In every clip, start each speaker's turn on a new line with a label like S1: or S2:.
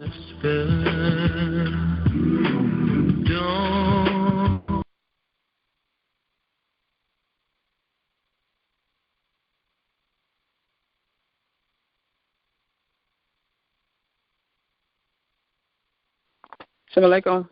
S1: Assalamu alaikum.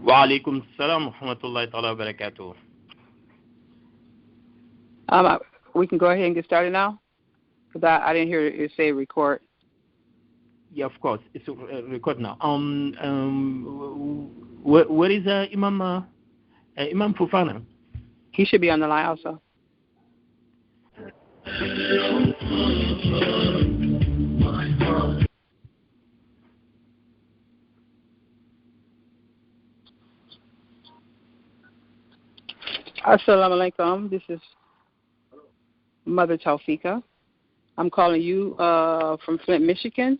S2: Wa alaikum salam wa rahmatullahi ta'ala wa barakatuh.
S1: We can go ahead and get started now? Because I didn't hear you say record.
S2: Yeah, of course. It's record now. Where is Imam Fufana?
S1: He should be on the line also. Assalamu alaikum. This is Mother Taufika. I'm calling you from Flint, Michigan,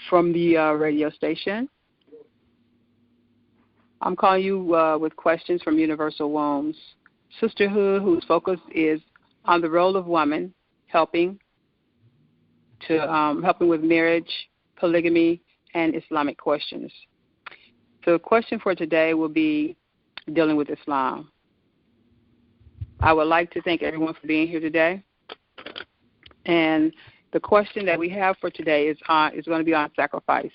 S1: from the radio station. I'm calling you with questions from Universal Wombs Sisterhood, whose focus is on the role of women, helping with marriage, polygamy, and Islamic questions. The question for today will be dealing with Islam. I would like to thank everyone for being here today. And the question that we have for today is going to be on sacrifice,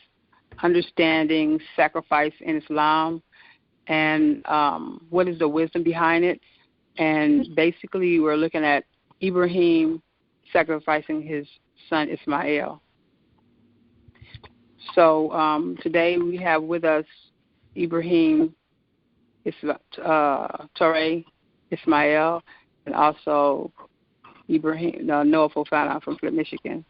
S1: understanding sacrifice in Islam, and what is the wisdom behind it. And basically, we're looking at Ibrahim sacrificing his son Ismail. So today we have with us Ibrahim Torre Ismail, and also Ibrahim Noah Fofana from Flint, Michigan.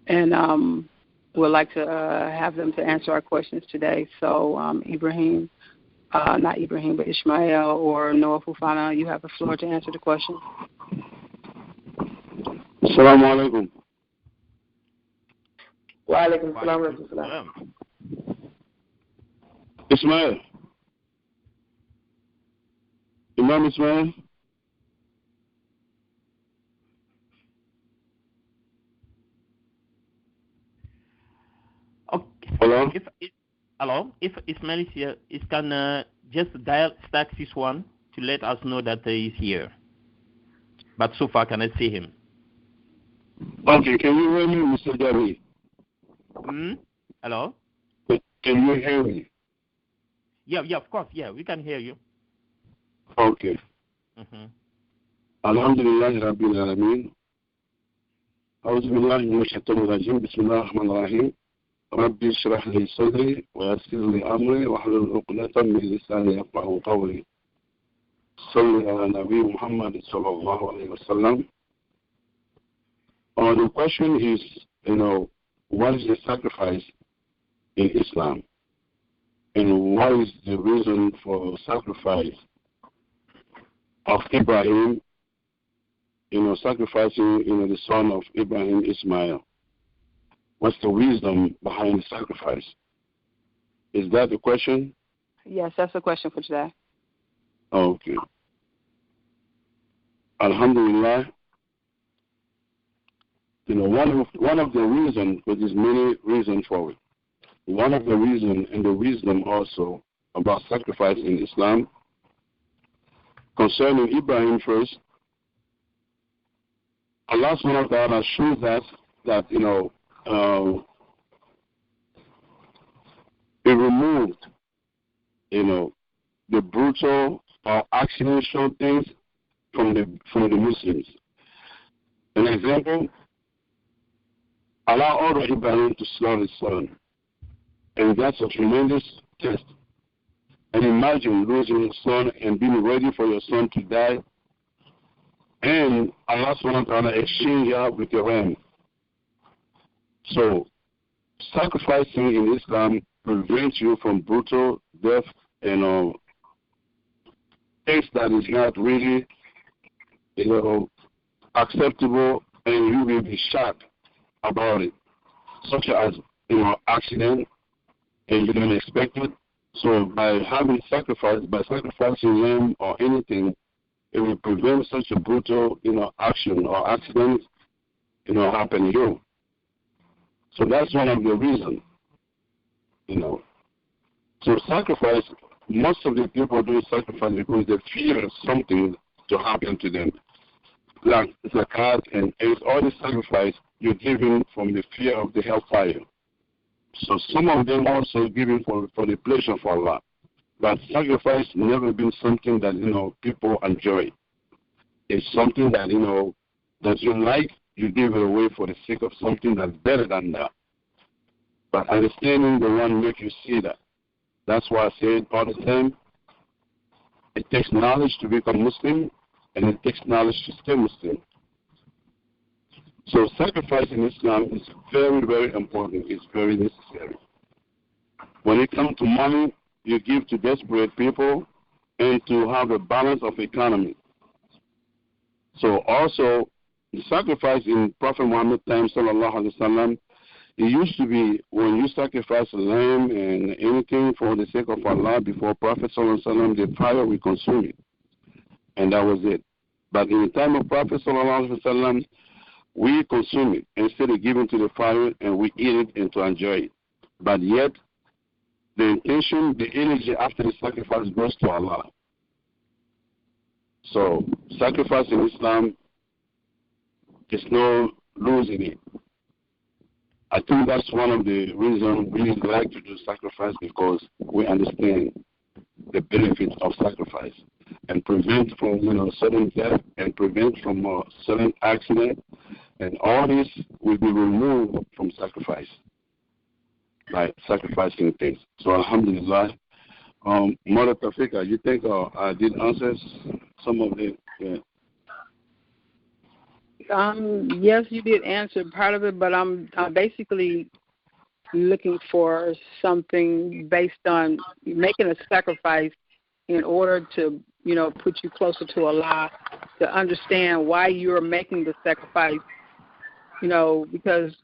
S1: And we'd like to have them to answer our questions today. So Ibrahim, not Ibrahim, but Ismail or Noah Fofana, you have the floor to answer the question.
S3: Assalamu alaikum.
S1: Wa alaikum assalam.
S3: Ismail. Imam Ismail.
S2: Okay.
S3: Hello?
S2: If Ismail is here, it can just dial *61 to let us know that he is here. But so far, cannot see him.
S3: Okay, can you hear me, Mr. David?
S2: Hello?
S3: Can you hear me?
S2: Yeah, of course. Yeah, we can hear you.
S3: Okay. Alhamdulillah Rabbil Alameen. أعوذ بالله من الشيطان الرجيم. بسم الله الرحمن الرحيم. ربي اشرح لي صدري ويسر لي أمري واحلل عقدة من لساني يفقهوا قولي. صل على نبي محمد صلى الله عليه وسلم. The question is, what is the sacrifice in Islam? And what is the reason for sacrifice of Ibrahim, sacrificing, the son of Ibrahim, Ismail? What's the wisdom behind the sacrifice? Is that the question?
S1: Yes, that's the question for today.
S3: Okay. Alhamdulillah. One of the reasons, but there's many reasons for it. One of the reasons and the wisdom also about sacrifice in Islam, concerning Ibrahim first, Allah subhanahu wa ta'ala shows us that, it removed, the brutal or accidental things from the Muslims. An example, Allah ordered Ibrahim to slaughter his son. And that's a tremendous test. And imagine losing your son and being ready for your son to die. And Allah subhanahu wa ta'ala exchange you with your ram. So, sacrificing in Islam prevents you from brutal death and things that is not really, acceptable, and you will be shot about it, such as, accident, and you don't expect it. So by by sacrificing lamb or anything, it will prevent such a brutal, action or accident, happen to you. So that's one of the reasons, So sacrifice, most of the people do sacrifice because they fear something to happen to them. Like zakat and all the sacrifice you're giving from the fear of the hellfire. So some of them also giving for the pleasure of Allah. But sacrifice never been something that, people enjoy. It's something that, that you like, you give it away for the sake of something that's better than that. But understanding the one make you see that. That's why I say it all the time. It takes knowledge to become Muslim, and it takes knowledge to stay Muslim. So sacrifice in Islam is very, very important. It's very necessary. When it comes to money, you give to desperate people and to have a balance of economy. So also, the sacrifice in Prophet Muhammad time, sallallahu alaihi wasallam, it used to be when you sacrifice a lamb and anything for the sake of Allah before Prophet sallallahu alaihi wasallam, the fire will consume it. And that was it. But in the time of Prophet sallallahu alaihi wasallam, we consume it instead of giving to the fire, and we eat it and to enjoy it. But yet, the intention, the energy after the sacrifice goes to Allah. So, sacrifice in Islam, there's no losing it. I think that's one of the reasons we like to do sacrifice, because we understand the benefits of sacrifice and prevent from sudden death and prevent from sudden accident, and all this will be removed from sacrifice by sacrificing things. So alhamdulillah, Mother Tafika, you think I did answer some of the? Yeah.
S1: Yes, you did answer part of it, but I'm basically looking for something based on making a sacrifice in order to, put you closer to Allah, to understand why you're making the sacrifice, because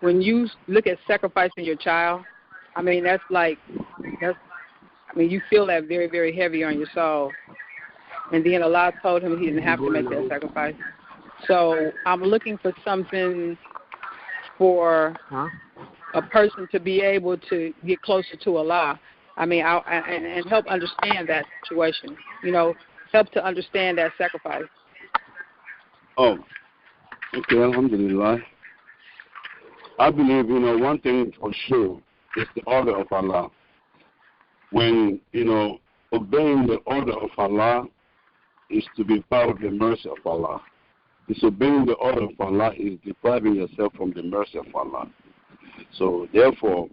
S1: when you look at sacrificing your child, you feel that very, very heavy on your soul. And then Allah told him he didn't have to make that sacrifice. So I'm looking for something for a person to be able to get closer to Allah. And help understand that situation. Help to understand that sacrifice.
S3: Oh, okay, alhamdulillah. I believe, one thing for sure is the order of Allah. When, obeying the order of Allah is to be part of the mercy of Allah. Disobeying the order of Allah is depriving yourself from the mercy of Allah. So, therefore,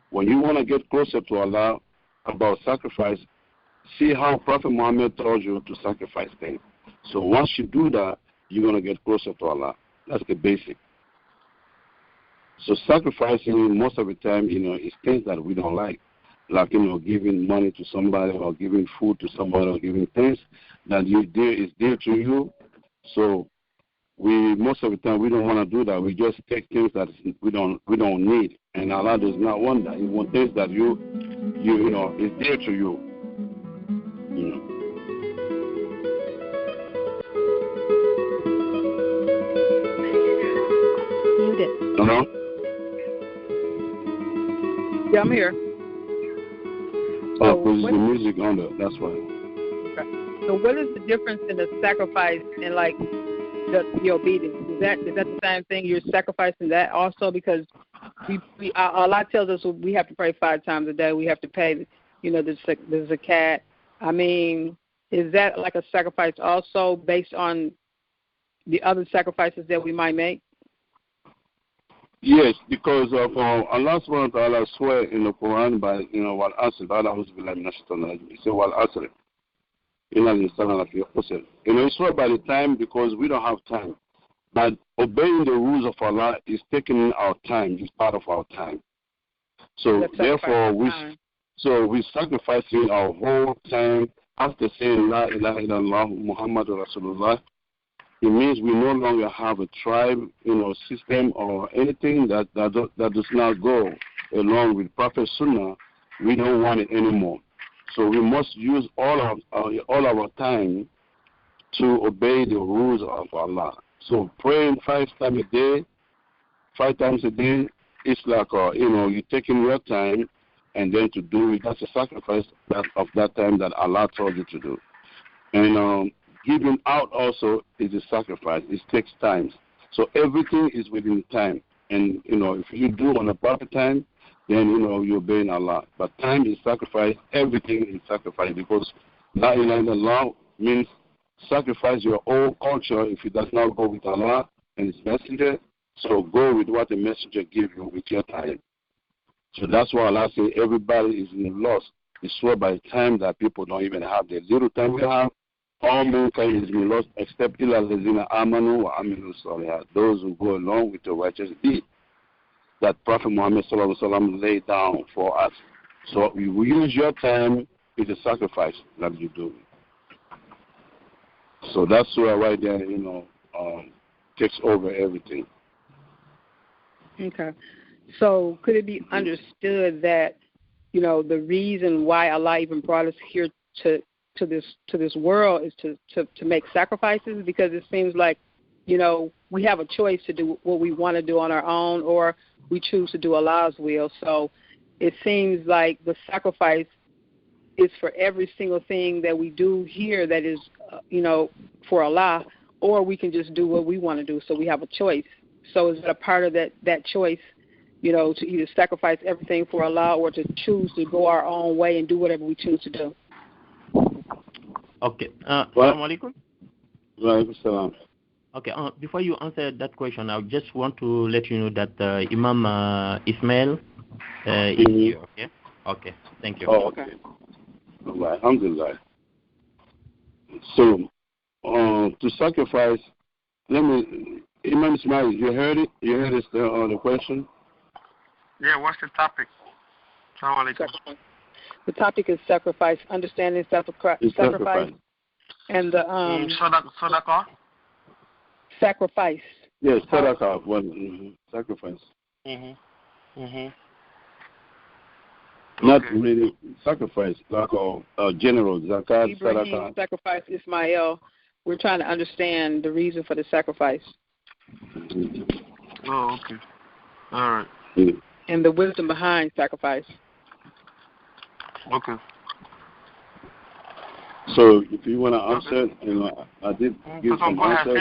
S3: when you want to get closer to Allah about sacrifice, see how Prophet Muhammad told you to sacrifice things. So once you do that, you're going to get closer to Allah. That's the basic. So sacrificing most of the time, is things that we don't like giving money to somebody or giving food to somebody or giving things that is dear to you. So most of the time we don't want to do that. We just take things that we don't need, and Allah does not want that. He wants things that is dear to you.
S1: Muted.
S3: Hello?
S1: Yeah, I'm here.
S3: Oh, because the music on there. That's why.
S1: Okay. So what is the difference in the sacrifice and the obedience? Is that the same thing? You're sacrificing that also, because Allah tells us we have to pray 5 times a day. We have to pay, the zakat. Is that like a sacrifice also based on the other sacrifices that we might make?
S3: Yes, because of Allah subhanahu wa ta'ala swear in the Quran by, wal asr, he said wal asr. It's swear by the time because we don't have time. But obeying the rules of Allah is taking our time, is part of our time. So therefore we're sacrificing our whole time after saying La ilaha illallah Muhammadur Rasulullah. it means we no longer have a tribe, system or anything that does not go along with Prophet Sunnah. We don't want it anymore. So we must use all of our time to obey the rules of Allah. So praying 5 times a day, it's like you're taking your time and then to do it. That's a sacrifice of that time that Allah told you to do. And giving out also is a sacrifice. It takes time. So everything is within time. And, if you do on a proper time, then, you're obeying Allah. But time is sacrifice. Everything is sacrifice because La ilaha illallah means sacrifice your own culture if it does not go with Allah and His Messenger. So go with what the Messenger gives you with your time. So that's why Allah says everybody is in the loss. It's so by the time that people don't even have the little time we have. All mankind is in lost except illa allazina amanu wa amilu salihat, those who go along with the righteous deed that Prophet Muhammad sallallahu alaihi wasallam laid down for us. So we use your time is a sacrifice that you do. So that's where right there, takes over everything.
S1: Okay. So could it be understood that, the reason why Allah even brought us here to this world is to make sacrifices? Because it seems like, we have a choice to do what we want to do on our own, or we choose to do Allah's will. So it seems like the sacrifice is for every single thing that we do here that is, for Allah, or we can just do what we want to do. So we have a choice. So is it a part of that choice, to either sacrifice everything for Allah or to choose to go our own way and do whatever we choose to do?
S2: Okay. Assalamu alaikum.
S3: Wa alaikum salam.
S2: Okay. Before you answer that question, I just want to let you know that Imam Ismail is here. Okay. Okay. Thank you.
S3: Oh, okay. All right. Alhamdulillah. So, to sacrifice, Imam Ismail, you heard it? You heard the question?
S4: Yeah. What's the topic? Assalamu alaikum.
S1: The topic is sacrifice, understanding sacrifice, and the
S4: sadaqah.
S1: Sacrifice.
S3: Yes, sadaqah. Sacrifice. Not really sacrifice, like general zakat, sadaqah.
S1: Sacrifice, Ismail. We're trying to understand the reason for the sacrifice.
S4: Oh, okay. All right.
S1: And the wisdom behind sacrifice.
S4: Okay.
S3: So if you want to answer, I did give some answer.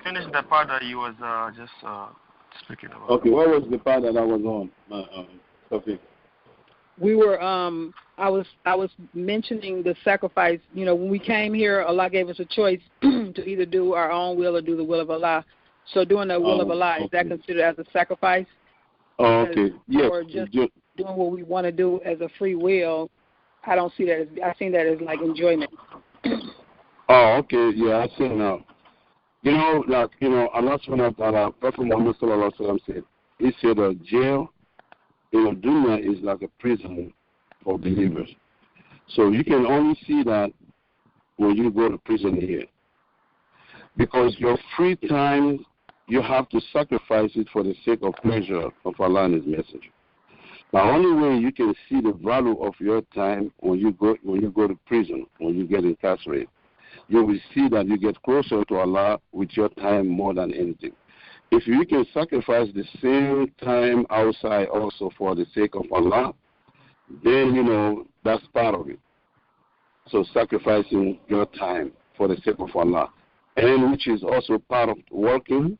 S4: Finish that part that you was just speaking about.
S3: Okay, what was the part that I was on? Topic.
S1: We were I was mentioning the sacrifice. When we came here, Allah gave us a choice to either do our own will or do the will of Allah. So doing the will of Allah, is that considered as a sacrifice?
S3: Oh, okay. Yes.
S1: Or just doing what we want to do as a free will? I don't see that I see that as like enjoyment.
S3: Oh, okay. Yeah, I see now. Allah subhanahu wa ta'ala, Prophet Muhammad sallallahu alaihi wasallam said, he said a jail, dunya is like a prison for believers. So you can only see that when you go to prison here. Because your free time, you have to sacrifice it for the sake of pleasure of Allah and His Messenger. The only way you can see the value of your time when you go to prison, when you get incarcerated, you will see that you get closer to Allah with your time more than anything. If you can sacrifice the same time outside also for the sake of Allah, then, that's part of it. So sacrificing your time for the sake of Allah, and which is also part of working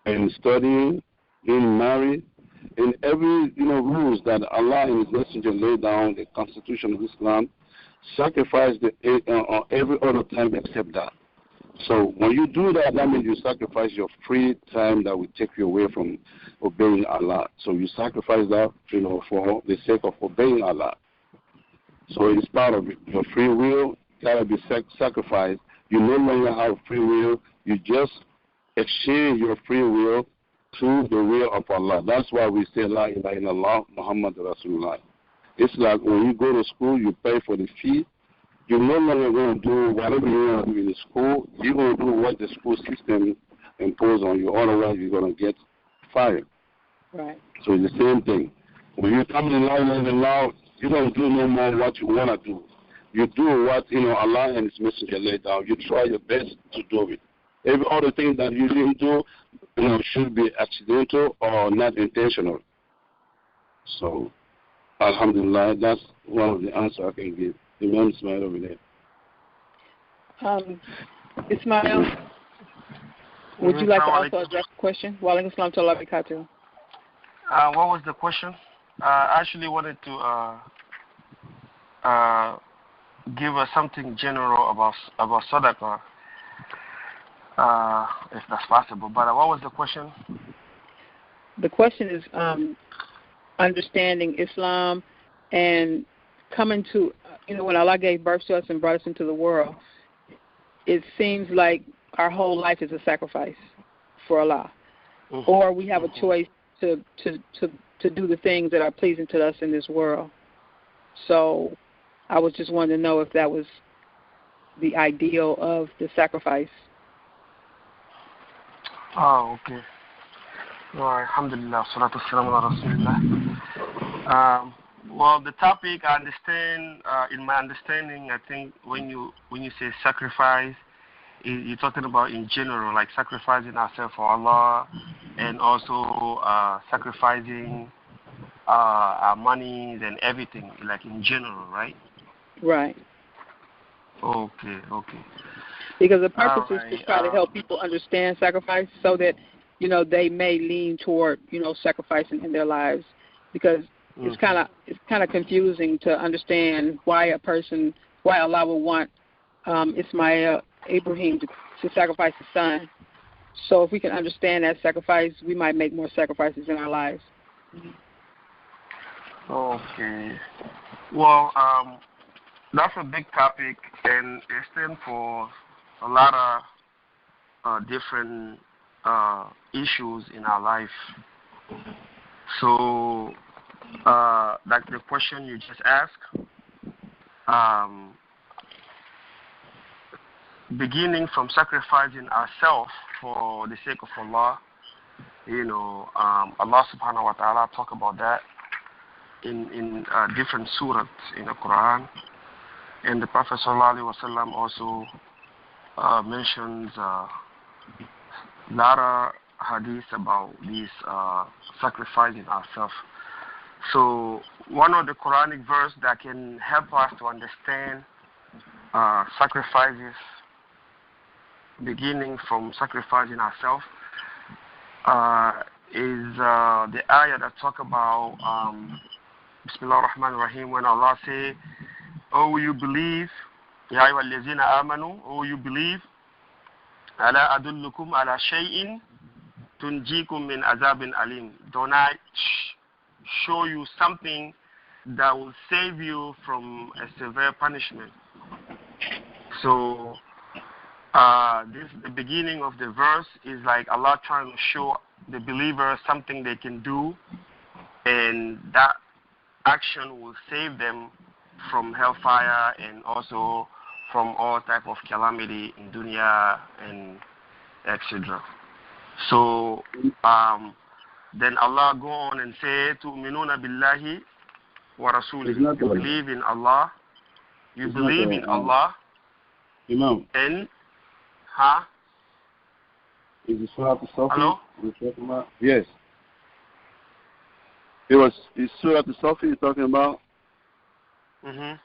S3: and studying, being married, in every rules that Allah and His Messenger laid down, the Constitution of Islam, sacrifice every other time except that. So when you do that, that means you sacrifice your free time that will take you away from obeying Allah. So you sacrifice that, for the sake of obeying Allah. So it's part of it. Your free will gotta be sacrificed. You no longer have free will. You just exchange your free will to the will of Allah. That's why we say La ilaha illallah Muhammad Rasulullah. It's like when you go to school, you pay for the fee, you're no longer going to do whatever you want to do in the school. You're going to do what the school system imposes on you. Otherwise, you're going to get fired.
S1: Right.
S3: So it's the same thing. When you come in line with the law, you don't do no more what you want to do. You do what, Allah and His Messenger laid down. You try your best to do it. Every other thing that you didn't do, should be accidental or not intentional. So, alhamdulillah, that's one of the answers I can give. Imam Ismail over there.
S1: Ismail, would you like to also address the question? Wa alaikum assalam wa rahmatullahi wa barakatuh.
S4: What was the question? I actually wanted to give us something general about sadaqah, if that's possible. But what was the question?
S1: The question is understanding Islam and coming to, when Allah gave birth to us and brought us into the world, it seems like our whole life is a sacrifice for Allah. Mm-hmm. Or we have a choice to do the things that are pleasing to us in this world. So I was just wanting to know if that was the ideal of the sacrifice.
S4: Oh, okay. Well, alhamdulillah, salatu wassalamu ala rasulillah. Well, the topic I understand, in my understanding, I think when you say sacrifice, you're talking about in general, like sacrificing ourselves for Allah, and also sacrificing our monies and everything, like in general, right?
S1: Right.
S4: Okay.
S1: Because the purpose is to try to help people understand sacrifice, so that they may lean toward sacrificing in their lives, because it's kind of confusing to understand why Allah would want Ibrahim to sacrifice his son. So if we can understand that sacrifice, we might make more sacrifices in our lives.
S4: Okay. Well, that's a big topic, and it stands for a lot of different issues in our life. So, like the question you just asked, beginning from sacrificing ourselves for the sake of Allah, Allah subhanahu wa ta'ala talk about that in different surahs in the Quran, and the Prophet sallallahu alaihi wasallam also mentions a lot of hadith about this sacrificing ourselves. So one of the Quranic verse that can help us to understand sacrifices, beginning from sacrificing ourselves, is the ayah that talk about Bismillah ar-Rahman ar-Rahim, when Allah say, "Oh, you believe, Ya ayyuha allazina amanu, oh, you believe, ala adullukum ala shay'in tunjikum min azabin alim." Don't I show you something that will save you from a severe punishment? So the beginning of the verse is like Allah trying to show the believer something they can do, and that action will save them from hellfire and also from all type of calamity in dunya and etc. So then Allah go on and say, "Tu'minuna billahi wa rasulih." You believe in Allah. You believe in Allah.
S3: Imam.
S4: And
S3: Is it Surah Al-Safi?
S4: Hello?
S3: Yes. It's Surah Al-Safi you're talking about?
S4: Mm-hmm.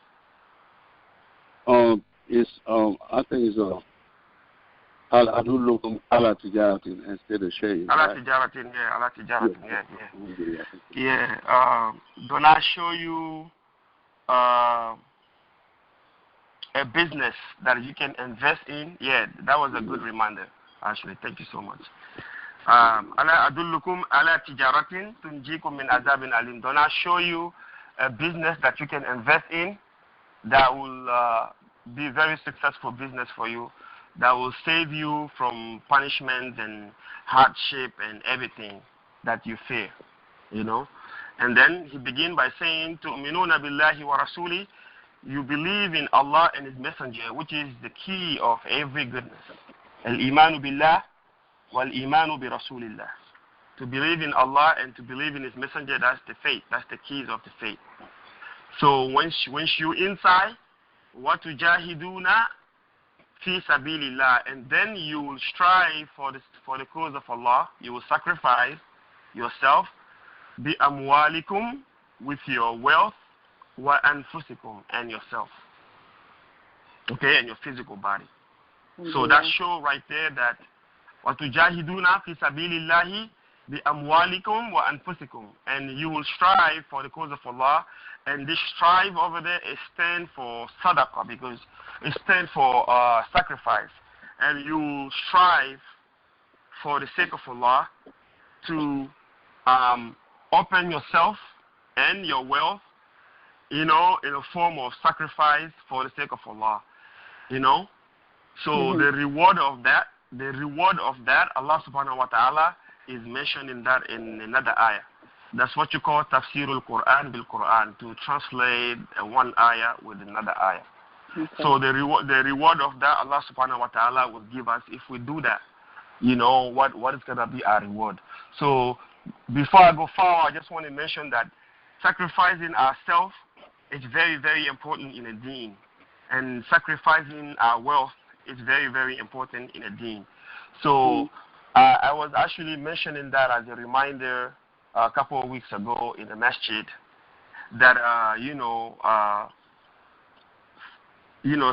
S3: I think it's Al Adullukum ala Tijaratin instead of Shay.
S4: Ala Tijaratin, yeah, Ala Tijaratin, yeah. Don't I show you a business that you can invest in? Yeah, that was a good reminder, actually. Thank you so much. Ala adullukum ala tijaratin tunjikum min azabin alim. Don't I show you a business that you can invest in that will be very successful business for you, that will save you from punishment and hardship and everything that you fear, And then he began by saying, "Tu'minuna billahi wa rasuli." you believe in Allah and His Messenger, which is the key of every goodness. Al-imanu billah wal-imanu bi rasulillah. To believe in Allah and to believe in His Messenger, that's the faith. That's the keys of the faith. So once you inside, وَتُجَاهِدُونَ فِي سَبِيلِ اللَّهِ, and then you will strive for the cause of Allah. You will sacrifice yourself, بِأَمْوَالِكُمْ, with your wealth, وَأَنفُسِكُمْ, and yourself. Okay, and your physical body. So that shows right there that وَتُجَاهِدُونَ فِي سَبِيلِ اللَّهِ بِأَمْوَالِكُمْ وَأَنفُسِكُمْ, and you will strive for the cause of Allah. And this strive over there is stand for sadaqah, because it stands for sacrifice. And you strive for the sake of Allah to open yourself and your wealth, in a form of sacrifice for the sake of Allah, So the reward of that, Allah subhanahu wa ta'ala is mentioned in that in another ayah. That's what you call tafsirul Quran bil Quran, to translate one ayah with another ayah. Okay. So the reward of that, Allah subhanahu wa ta'ala will give us if we do that. What is going to be our reward. So before I go far, I just want to mention that sacrificing ourselves is very, very important in a deen. And sacrificing our wealth is very, very important in a deen. So I was actually mentioning that as a reminder a couple of weeks ago in the masjid, that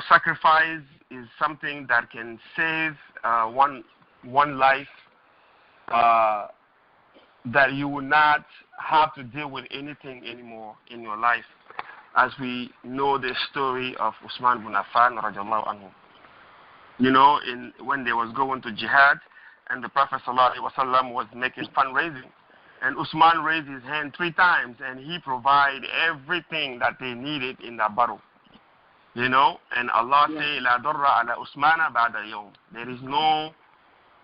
S4: sacrifice is something that can save one life, that you will not have to deal with anything anymore in your life, as we know the story of Usman bin Affan radiallahu anhu. When they was going to jihad, and the Prophet sallallahu alaihi wasallam was making fundraising, and Usman raised his hand 3 times, and he provided everything that they needed in that battle. And Allah say, La darra ala Usmana ba'da yawm. There is no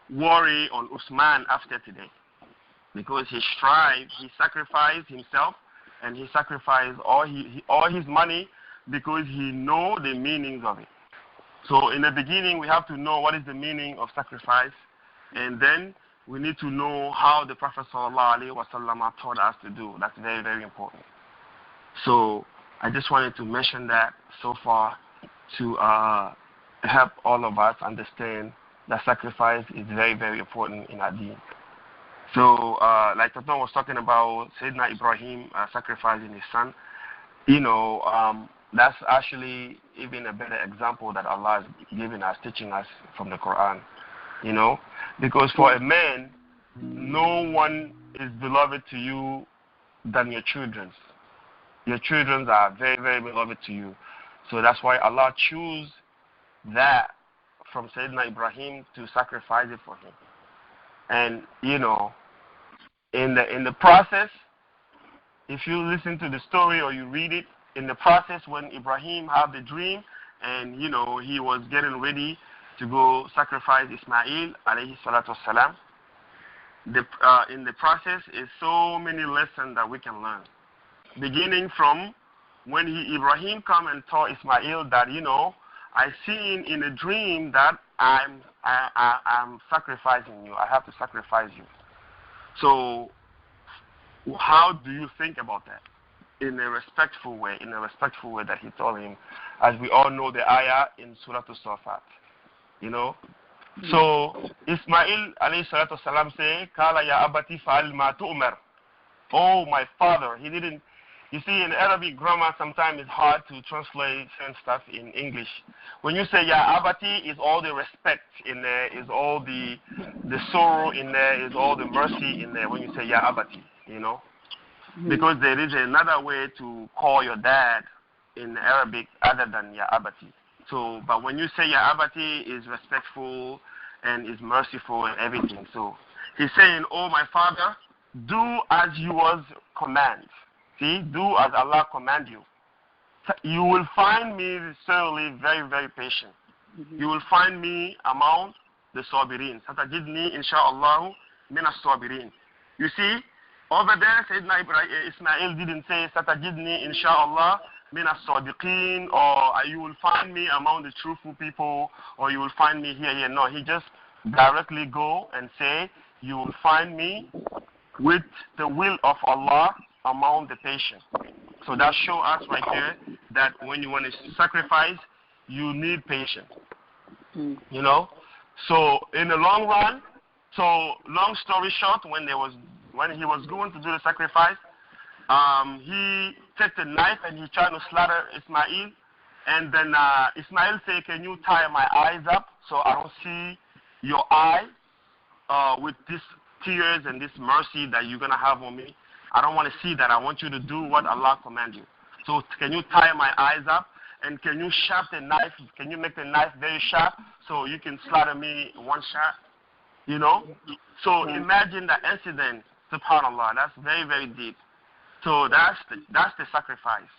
S4: worry on Usman after today. Because he strived, he sacrificed himself, and he sacrificed all his money, because he know the meanings of it. So in the beginning, we have to know what is the meaning of sacrifice, and then we need to know how the Prophet ﷺ taught us to do. That's very, very important. So I just wanted to mention that so far to help all of us understand that sacrifice is very, very important in our deen. So like Taton was talking about Sayyidina Ibrahim sacrificing his son, that's actually even a better example that Allah is giving us, teaching us from the Quran. Because for a man, no one is beloved to you than your children. Your children are very, very beloved to you. So that's why Allah chose that from Sayyidina Ibrahim to sacrifice it for him. And, in the process, if you listen to the story or you read it, in the process when Ibrahim had the dream and, he was getting ready to go sacrifice Ismail, alayhi salatu wassalam, in the process is so many lessons that we can learn. Beginning from when Ibrahim come and told Ismail that, I seen in a dream that I'm sacrificing you. I have to sacrifice you. So how do you think about that? In a respectful way that he told him, as we all know the ayah in Surah Al-Safat. So Ismail alayhi salatu wasalam say, Kala ya abati fa'al ma tu'mar. Oh my father. He didn't. You see, in Arabic grammar, sometimes it's hard to translate certain stuff in English. When you say ya abati, is all the respect in there, is all the sorrow in there, is all the mercy in there when you say ya abati, Because there is another way to call your dad in Arabic other than ya abati. So, but when you say ya abati, is respectful and is merciful and everything. So he's saying, oh my father, do as you was command. See, do as Allah command you. You will find me certainly very, very patient. You will find me among the sabirin. Satajidni insha'Allah min as-sabirin. You see, over there, Sayyidina Ismail didn't say Satajidni insha'Allah mina sadiqin, or you will find me among the truthful people, or you will find me here. No, he just directly go and say, you will find me with the will of Allah among the patient. So that shows us right there that when you want to sacrifice, you need patience. You know? So in the long run, so long story short, when he was going to do the sacrifice, he took the knife and he tried to slaughter Ismail. And then Ismail said, can you tie my eyes up so I don't see your eye with these tears and this mercy that you're going to have on me? I don't want to see that. I want you to do what Allah commands you. So can you tie my eyes up? And can you sharp the knife? Can you make the knife very sharp so you can slaughter me one shot? You know? So imagine the incident, subhanAllah. That's very, very deep. So that's the sacrifice.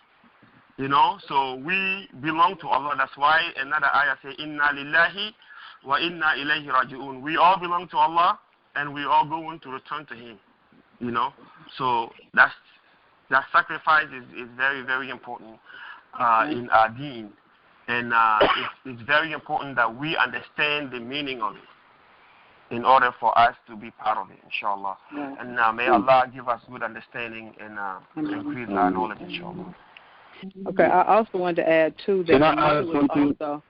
S4: You know? So we belong to Allah. That's why another ayah says, Inna lillahi wa inna ilayhi raji'un. We all belong to Allah and we all going to return to Him. You know? So that sacrifice is very, very important in our deen. And it's very important that we understand the meaning of it in order for us to be part of it, inshallah. And may Allah give us good understanding and increase our knowledge, inshallah.
S1: Okay, I also wanted to add, too, that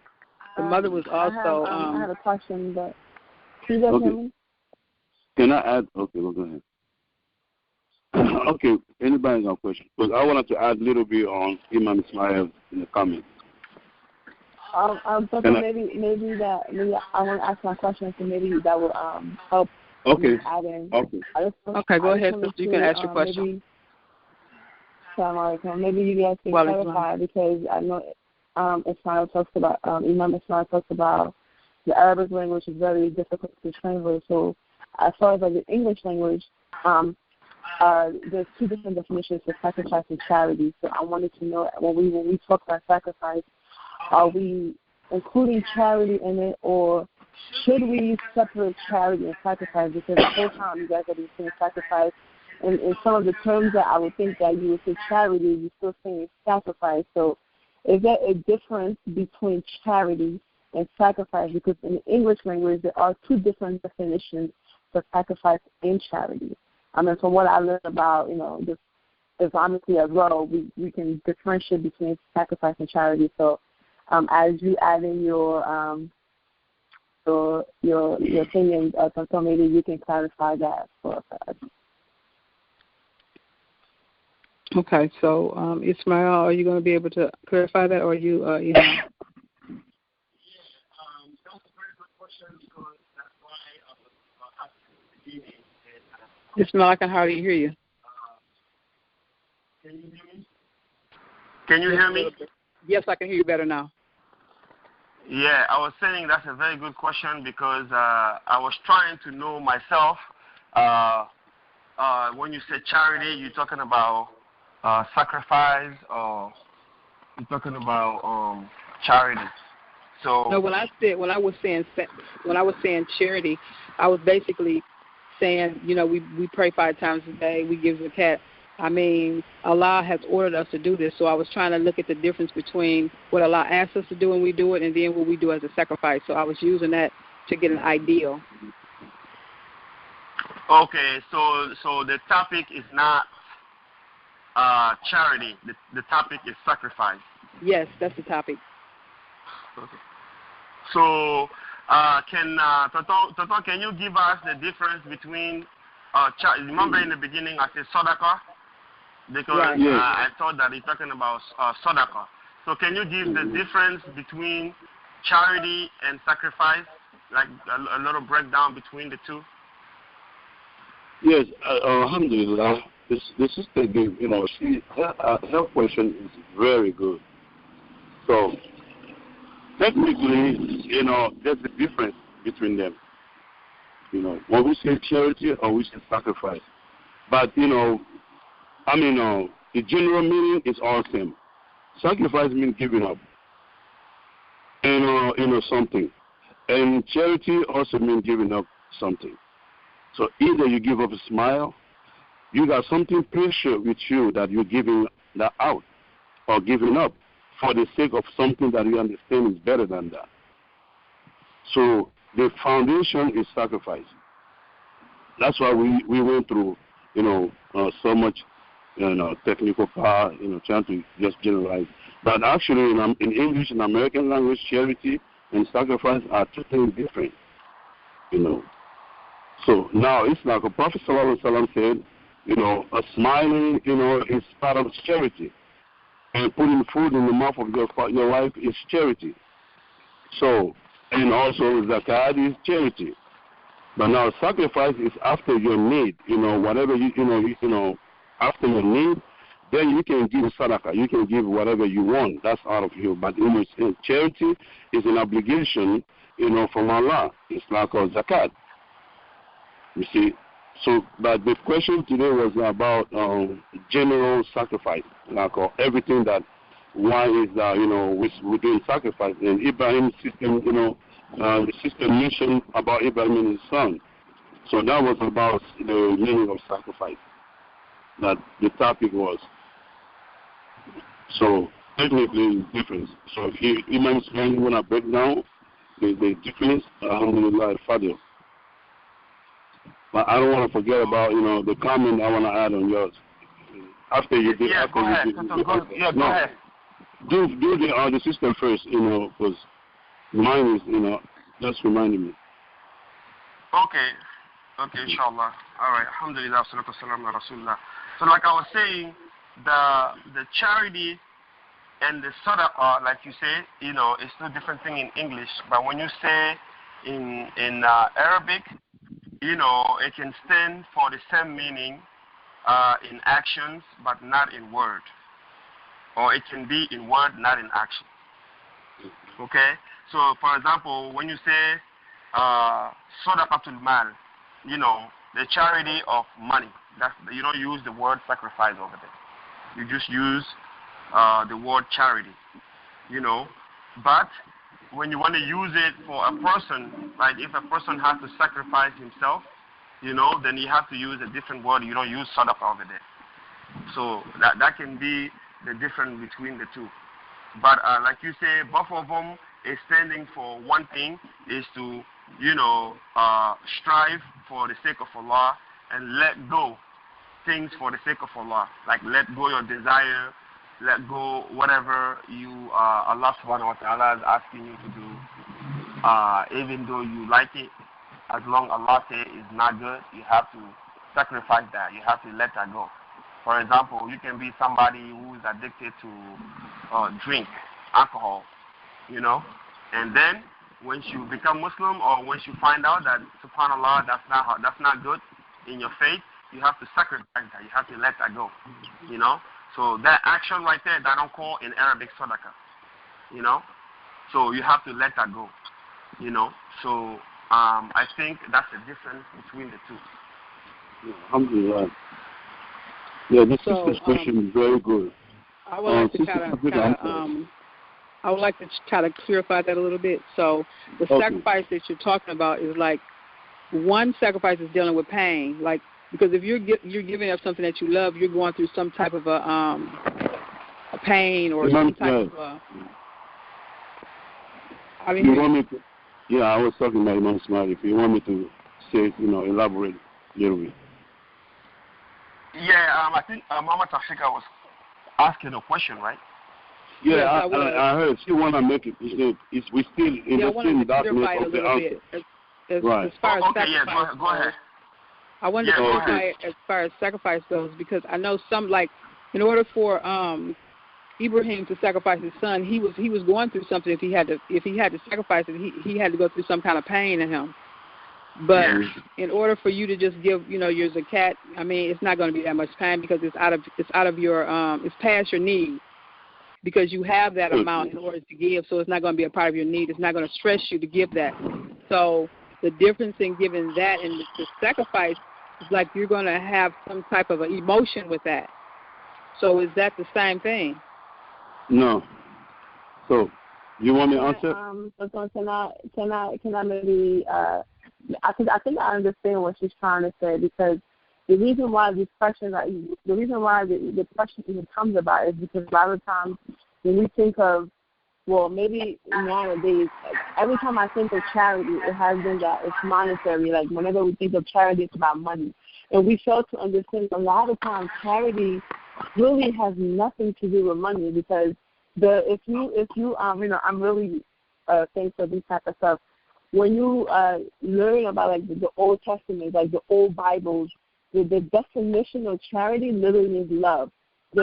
S1: the mother was also...
S5: I have a question, but can you guys hear me?
S3: Can I add? Okay, well, go ahead. Okay, anybody got a question? Because I wanted to add a little bit on Imam Ismail in the comments.
S5: Maybe I want to ask my question, so maybe that will help.
S3: Okay.
S5: Add in.
S3: Okay.
S1: Go ahead, sister. You can ask your question.
S5: Maybe you guys can clarify, because I know Imam Ismail talks about the Arabic language is very difficult to translate. So as far as the English language, there's two different definitions for sacrifice and charity. So I wanted to know, when we talk about sacrifice, are we including charity in it, or should we separate charity and sacrifice? Because the whole time you guys are saying sacrifice, and in some of the terms that I would think that you would say charity, you're still saying sacrifice. So is there a difference between charity and sacrifice? Because in the English language, there are two different definitions for sacrifice and charity. I mean, from what I learned about, just Islamically as well, we can differentiate between sacrifice and charity. So as you add in your opinion, so maybe you can clarify that for us.
S1: Okay, so Ismail, are you going to be able to clarify that, or you?
S6: That was a very good question, because that's why I was at the beginning.
S1: Ismail, I can hardly hear you.
S6: Can you hear me?
S4: Can you hear me?
S1: Yes, I can hear you better now.
S4: Yeah, I was saying that's a very good question, because I was trying to know myself. When you say charity, you're talking about sacrifice, or you're talking about charity. So
S1: no, when I was saying charity, I was basically saying, we pray 5 times a day, we give zakat. I mean, Allah has ordered us to do this, so I was trying to look at the difference between what Allah asks us to do when we do it, and then what we do as a sacrifice. So I was using that to get an ideal.
S4: Okay, so the topic is not charity. The topic is sacrifice.
S1: Yes, that's the topic.
S4: Okay. So Tonton, can you give us the difference between remember in the beginning I said sadaqah, because I thought that you're talking about sadaqah. So can you give the difference between charity and sacrifice, like a little breakdown between the two?
S3: Yes, alhamdulillah. This sister gave, her question is very good. So technically, there's a difference between them. When we say charity or we say sacrifice. But, the general meaning is all the same. Sacrifice means giving up, something. And charity also means giving up something. So either you give up a smile, you got something precious with you that you're giving that out, or giving up for the sake of something that you understand is better than that. So the foundation is sacrifice. That's why we went through, so much, technical part, trying to just generalize. But actually, in English and American language, charity and sacrifice are totally different, So now it's like a Prophet ﷺ said, a smiling, is part of charity. And putting food in the mouth of your wife is charity. So, and also zakat is charity. But now sacrifice is after your need, whatever after your need, then you can give sadaqah. You can give whatever you want. That's out of you. But charity is an obligation, from Allah. It's like a zakat. You see. So, but the question today was about general sacrifice, like everything that one is, we're doing sacrifice. And Ibrahim's system, the system mentioned about Ibrahim and his son. So that was about the meaning of sacrifice, that the topic was. So technically it's different. So if Imam Ismail, you want to break down the difference, alhamdulillah, Fadil. But I don't want to forget about, the comment I want to add on yours. After you did,
S4: yeah, go ahead. Go ahead.
S3: Do the system first, because mine is, just reminding me.
S4: Okay, inshallah. All right, alhamdulillah, salatu wassalam ala rasulullah. So like I was saying, the charity and the sadaqah, like you say, it's two different things in English. But when you say in Arabic, it can stand for the same meaning in actions, but not in word. Or it can be in word, not in action. Okay? So, for example, when you say sadaqatul mal, the charity of money, you don't use the word sacrifice over there. You just use the word charity, But when you want to use it for a person, like if a person has to sacrifice himself, then you have to use a different word. You don't use sadaqah over there. So that can be the difference between the two. But like you say, both of them is standing for one thing, is to, strive for the sake of Allah and let go things for the sake of Allah. Like let go your desire, let go whatever you Allah subhanahu wa ta'ala is asking you to do, even though you like it, as long Allah says it's not good, you have to sacrifice that. You have to let that go. For example, you can be somebody who is addicted to drink, alcohol, and then once you become Muslim or once you find out that subhanallah that's not good in your faith, you have to sacrifice that. You have to let that go. So that action right there, that don't call in Arabic sadaqah. So you have to let that go. So I think that's the difference between the two.
S3: Alhamdulillah. Yeah, this sister's question is very good.
S1: I would like to try to clarify that a little bit. So the sacrifice that you're talking about is like one sacrifice is dealing with pain, like because if you're giving up something that you love, you're going through some type of a pain or some type of
S3: you want me to? Yeah, I was talking about Imam Ismail. If you want me to say, elaborate a little bit.
S4: Yeah, I think Mama Tafika was asking a question, right?
S3: Yeah, yes, I heard. She want to make it. We still in the same darkness of the answer. Right.
S1: As far as
S4: sacrifice go ahead.
S1: I wanted to clarify as far as sacrifice goes, because I know some, like, in order for Ibrahim to sacrifice his son, he was going through something. If he had to sacrifice it, he had to go through some kind of pain in him. But in order for you to just give, your zakat, I mean, it's not going to be that much pain because it's out of your it's past your need, because you have that amount in order to give, so it's not going to be a part of your need. It's not going to stress you to give that. So the difference in giving that and the sacrifice is like you're going to have some type of an emotion with that. So is that the same thing?
S3: No. So you want me to answer?
S5: So can I maybe? I think I understand what she's trying to say, because the reason why these questions are, the reason why the question even comes about is because a lot of times when we think of, well, maybe nowadays, every time I think of charity, it has been that it's monetary. Like whenever we think of charity, it's about money. And we fail to understand a lot of times charity really has nothing to do with money, because if you I'm really thankful for this type of stuff. When you learn about like the Old Testament, like the old Bibles, the definition of charity literally means love. It's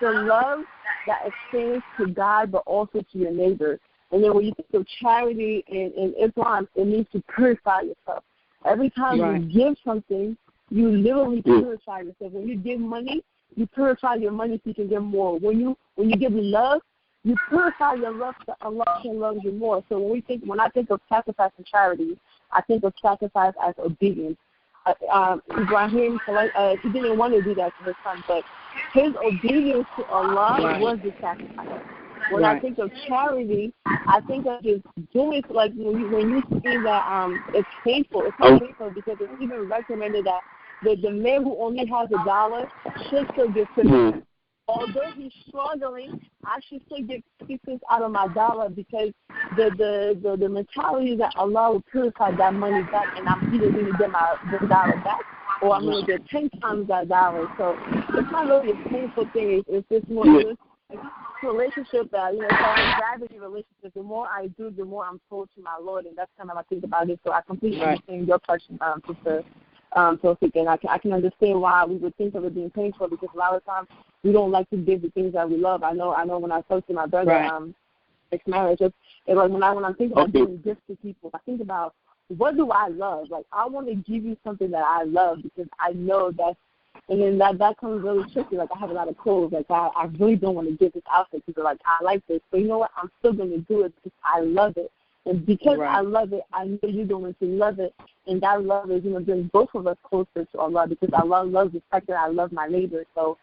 S5: the love that extends to God but also to your neighbor. And then when you think of charity in Islam, it means to purify yourself. Every time you give something, you literally purify yourself. When you give money, you purify your money so you can give more. When you give love, you purify your love so Allah can love you more. So when I think of sacrifice and charity, I think of sacrifice as obedience. Ibrahim, he didn't want to do that to his son, but his obedience to Allah was the sacrifice. When I think of charity, I think of just doing it, like when you see that it's painful. It's not painful because it's even recommended that the man who only has $1 should still give 50 cents. Although he's struggling, I should still get 50 cents out of my dollar, because the mentality that Allah will purify that money back, and I'm either going to get the dollar back or I'm going to get 10 times that dollar. So it's not really a painful thing. It's just more it's a relationship that, it's a gravity relationship. The more I do, the more I'm close to my Lord, and that's kind of how I think about it. So I completely understand your question, Sister Sophie, and I can understand why we would think of it being painful, because a lot of times we don't like to give the things that we love. I know when I talk to my brother, ex-marriage, it's like when I'm thinking about giving gifts to people, I think about, what do I love? Like, I want to give you something that I love, because I know that's, and then that comes really tricky. Like, I have a lot of clothes. Like, I really don't want to give this outfit because, like, I like this. But you know what? I'm still going to do it because I love it. And because I love it, I know you're going to love it. And that love is, bring both of us closer to Allah, because Allah loves the fact that I love my neighbor. So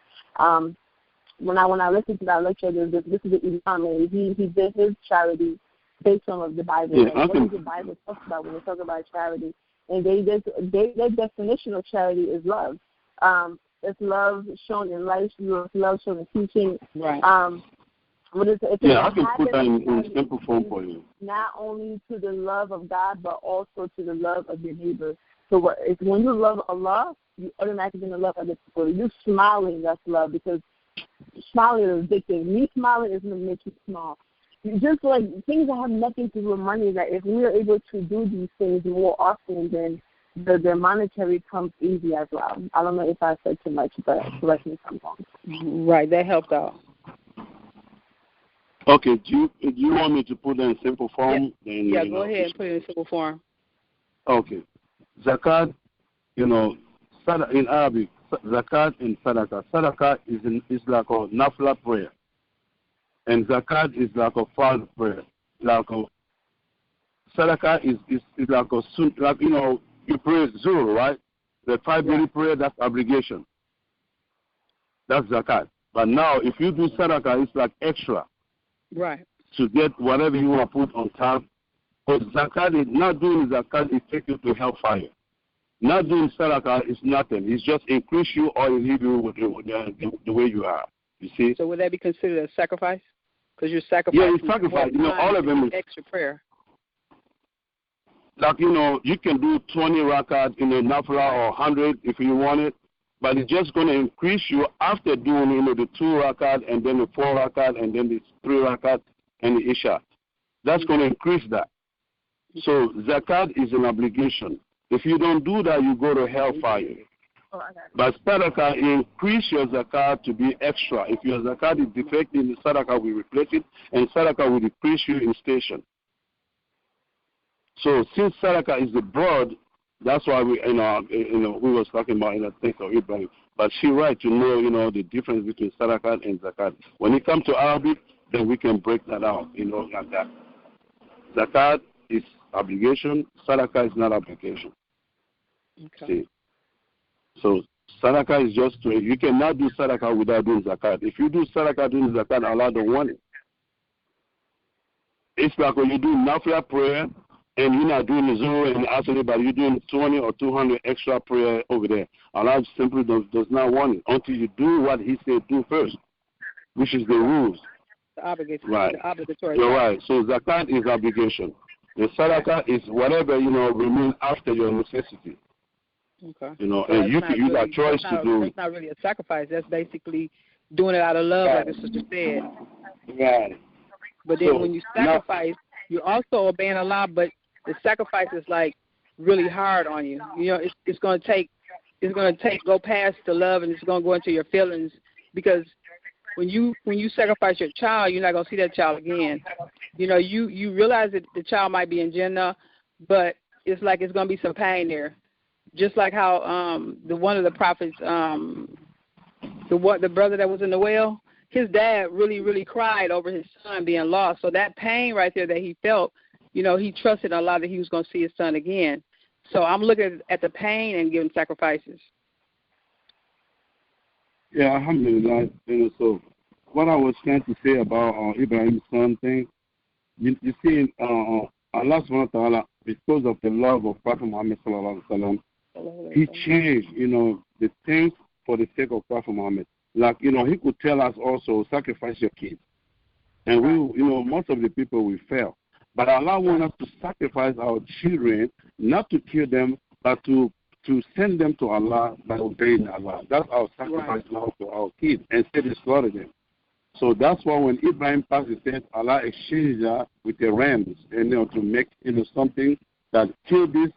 S5: when I listen to that lecture, this is the Imam, and he did his charity based on the Bible. Yeah, what does the Bible talk about when they talk about charity? And their definition of charity is love. It's love shown in life, it's love shown in teaching. Right.
S3: I can put that in simple form for you.
S5: Not only to the love of God, but also to the love of your neighbor. So when you love Allah, you automatically going to love other people. You smiling, that's love, because smiling is a big thing. Me smiling is going to make you smile. Just like things that have nothing to do with money, that if we are able to do these things more often, then the monetary comes easy as well. I don't know if I said too much, but correct me if I'm wrong.
S1: Right, that helped out.
S3: Okay, do you want me to put it in simple form?
S1: Yeah, then, go ahead and put it in simple form.
S3: Okay. Zakat, in Arabic, zakat and sadaqah. Sadaqah is like a nafla prayer. And zakat is like a farz prayer. Sadaqah is like a you pray zuhr, right? The 5 daily prayer, that's obligation. That's zakat. But now, if you do sadaqah, it's like extra.
S1: Right.
S3: To get whatever you want to put on top. But zakat is not doing zakat, it takes you to hellfire. Not doing sadaqah is nothing. It's just increase you or leave you with the way you are. You see?
S1: So would that be considered a sacrifice? Because you're sacrificing.
S3: Yeah, it's sacrifice. All of them is
S1: extra prayer.
S3: Like, you can do 20 rakat in a nafla or 100 if you want it, but it's just going to increase you after doing, the 2 rakat and then the 4 rakat and then the 3 rakat and the isha. That's going to increase that. So zakat is an obligation. If you don't do that, you go to hellfire. But sadaqah increase your zakat to be extra. If your zakat is defective, the sadaqah will replace it, and sadaqah will decrease you in station. So since sadaqah is the broad, that's why we was talking about in the things of Ibrahim. But she right to know, the difference between sadaqah and zakat. When it comes to Arabic, then we can break that out, like that. Zakat is obligation, sadaqah is not obligation.
S1: Okay.
S3: See? So sadaqah is just you cannot do sadaqah without doing zakat. If you do sadaqah doing zakat, Allah don't want it. It's like when you do nafla prayer, and you're not doing the Zuhr and Asr, but you're doing 20 or 200 extra prayer over there. Allah simply does not want it until you do what He said do first, which is the rules.
S1: The obligatory.
S3: Right.
S1: The obligatory.
S3: You're right. So zakat is obligation. The sadaqah is whatever, remains after your necessity.
S1: Okay.
S3: So and you got choice to do.
S1: It's not really a sacrifice. That's basically doing it out of love, like the sister said.
S3: Right.
S1: But then when you sacrifice, you're also obeying Allah, but the sacrifice is like really hard on you. It's going to go past the love, and it's going to go into your feelings, because when you sacrifice your child, you're not going to see that child again. You realize that the child might be in Jannah, but it's like it's going to be some pain there. Just like how one of the prophets, the brother that was in the well, his dad really, really cried over his son being lost. So that pain right there that he felt, he trusted Allah that he was going to see his son again. So I'm looking at the pain and giving sacrifices.
S3: Yeah, alhamdulillah. So what I was trying to say about Ibrahim's son thing, you see, Allah subhanahu wa ta'ala, because of the love of Prophet Muhammad sallallahu alaihi wasallam, He changed, the things for the sake of Prophet Muhammad. Like, He could tell us also, sacrifice your kids. And we, most of the people will fail. But Allah wants us to sacrifice our children, not to kill them, but to send them to Allah by obeying Allah. That's our sacrifice now to our kids, instead of slaughter them. So that's why when Ibrahim passed, he said, Allah exchanged that with the rams, and to make something that kill this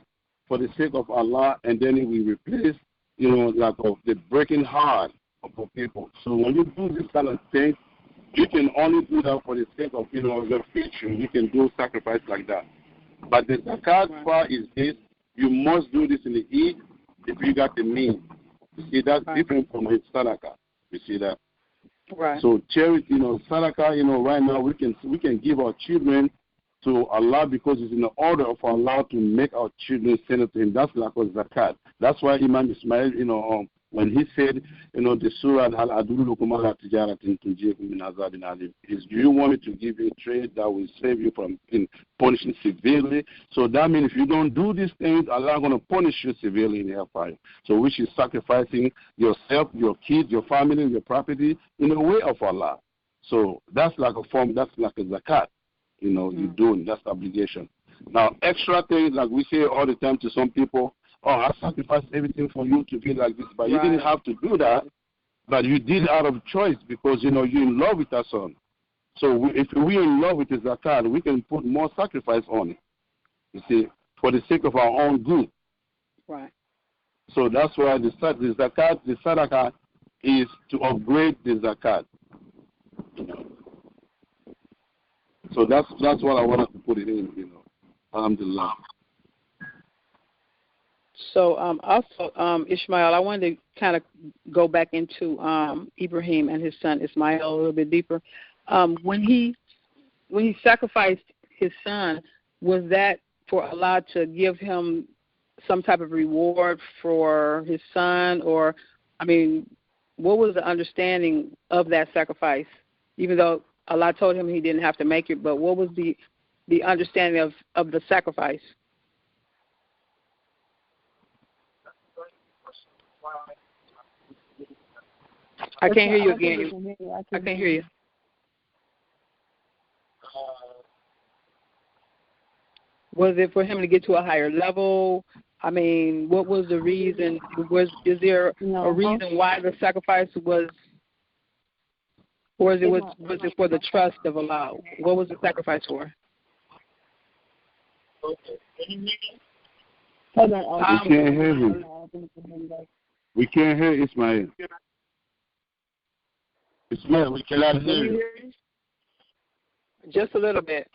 S3: for the sake of Allah, and then we replace, like of the breaking heart of the people. So when you do this kind of thing, you can only do that for the sake of your future. You can do sacrifice like that. But the zakat part is this: you must do this in the Eid if you got the means. You see, that's different from his sadaqah. You see that?
S1: Right.
S3: So charity, sadaqah, right now we can give our children to Allah because it's in the order of Allah to make our children send it to Him. That's like a zakat. That's why Imam Ismail, when he said, the surah Hal adullukum ala tijaratin tunjikum min azabin alim, is, do you want me to give you a trade that will save you from punishing severely? So that means if you don't do these things, Allah is going to punish you severely in hellfire. So which is sacrificing yourself, your kids, your family, your property in the way of Allah. So that's like a form, that's like a zakat. You're doing, that's the obligation. Now, extra things, like we say all the time to some people, I sacrificed everything for you to be like this. But you didn't have to do that, but you did out of choice because, you're in love with our son. So if we're in love with the zakat, we can put more sacrifice on it, you see, for the sake of our own good.
S1: Right.
S3: So that's why the zakat, the sadaqah, is to upgrade the zakat. So that's what I wanted to put it in, Alhamdulillah.
S1: So also, Ishmael, I wanted to kind of go back into Ibrahim and his son Ismail a little bit deeper. When he sacrificed his son, was that for Allah to give him some type of reward for his son, or, what was the understanding of that sacrifice? Even though Allah told him he didn't have to make it, but what was the understanding of the sacrifice? I can't hear you again. I can't hear you. Was it for him to get to a higher level? What was the reason? Is there a reason why the sacrifice was, or was it for the trust of Allah? What was the sacrifice for?
S3: We can't hear him. We can't hear Ismail. Ismail, we cannot hear you.
S1: Just a little bit.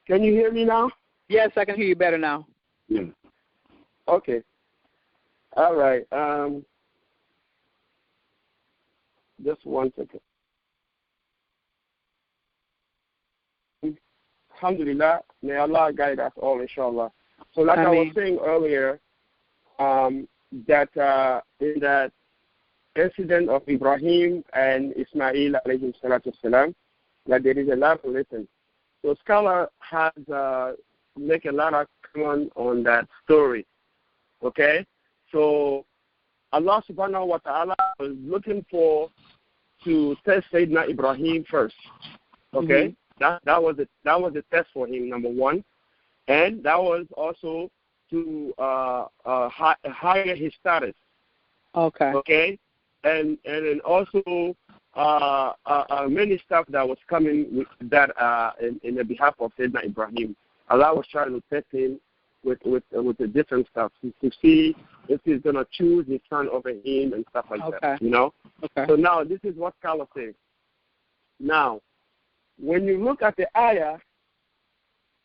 S4: Can you hear me now?
S1: Yes, I can hear you better now.
S3: Yeah.
S4: Okay. All right. Just 1 second. Alhamdulillah, may Allah guide us all, inshallah. So like I was saying earlier, that in that incident of Ibrahim and Ismail alayhi salatu salam, that there is a lot of lessons. So scholar has make a lot of comment on that story. Okay? So Allah subhanahu wa ta'ala was looking to test Sayyidina Ibrahim first. Okay? That was the test for him, number one. And that was also to higher his status.
S1: Okay.
S4: Okay? And then also many stuff that was coming with that in the behalf of Sayyidina Ibrahim. Allah was trying to test him with the different stuff to see if he's gonna choose his son over him and stuff like that. You know.
S1: Okay.
S4: So now this is what Kala says. Now, when you look at the ayah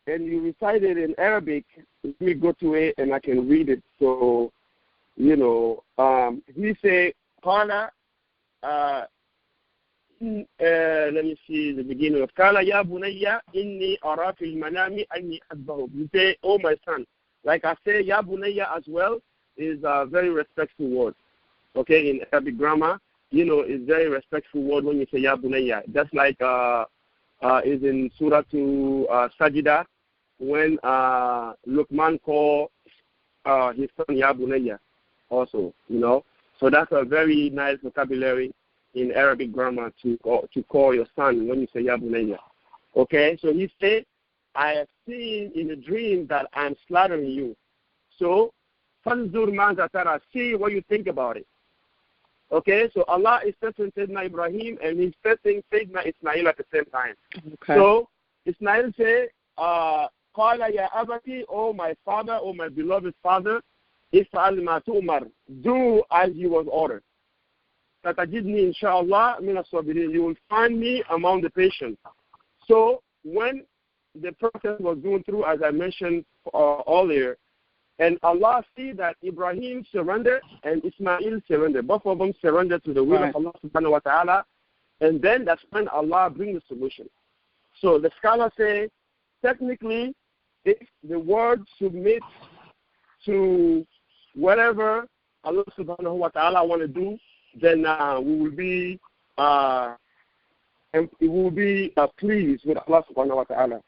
S4: and you recite it in Arabic, let me go to it and I can read it. So, you know, he say, Qala, let me see the beginning of Qala ya bunayya inni ara fil manami anni adbahu. You say, oh my son. Like I say, ya bunayya as well is a very respectful word. Okay, in Arabic grammar, you know, it's very respectful word when you say ya bunayya. That's like is in Surah to Sajida when Luqman called his son ya bunayya also, you know. So that's a very nice vocabulary in Arabic grammar to call your son when you say ya bunayya. Okay, so he said, I have seen in a dream that I'm slaughtering you. So, fanzur maza tara, see what you think about it. Okay, so Allah is testing Sayyidina Ibrahim and he's testing Sayyidina Ismail at the same time.
S1: Okay.
S4: So, Ismail say, Qala ya abati, oh my father, oh my beloved father, if'al ma tu'mar, do as you was ordered. Tatajidni inshallah min as-sabirin, you will find me among the patient. So, when the process was going through, as I mentioned earlier, and Allah see that Ibrahim surrendered and Ismail surrendered. Both of them surrendered to the will of Allah subhanahu wa ta'ala, and then that's when Allah brings the solution. So the scholars say, technically, if the word submits to whatever Allah subhanahu wa ta'ala want to do, then we will be pleased with Allah subhanahu wa ta'ala.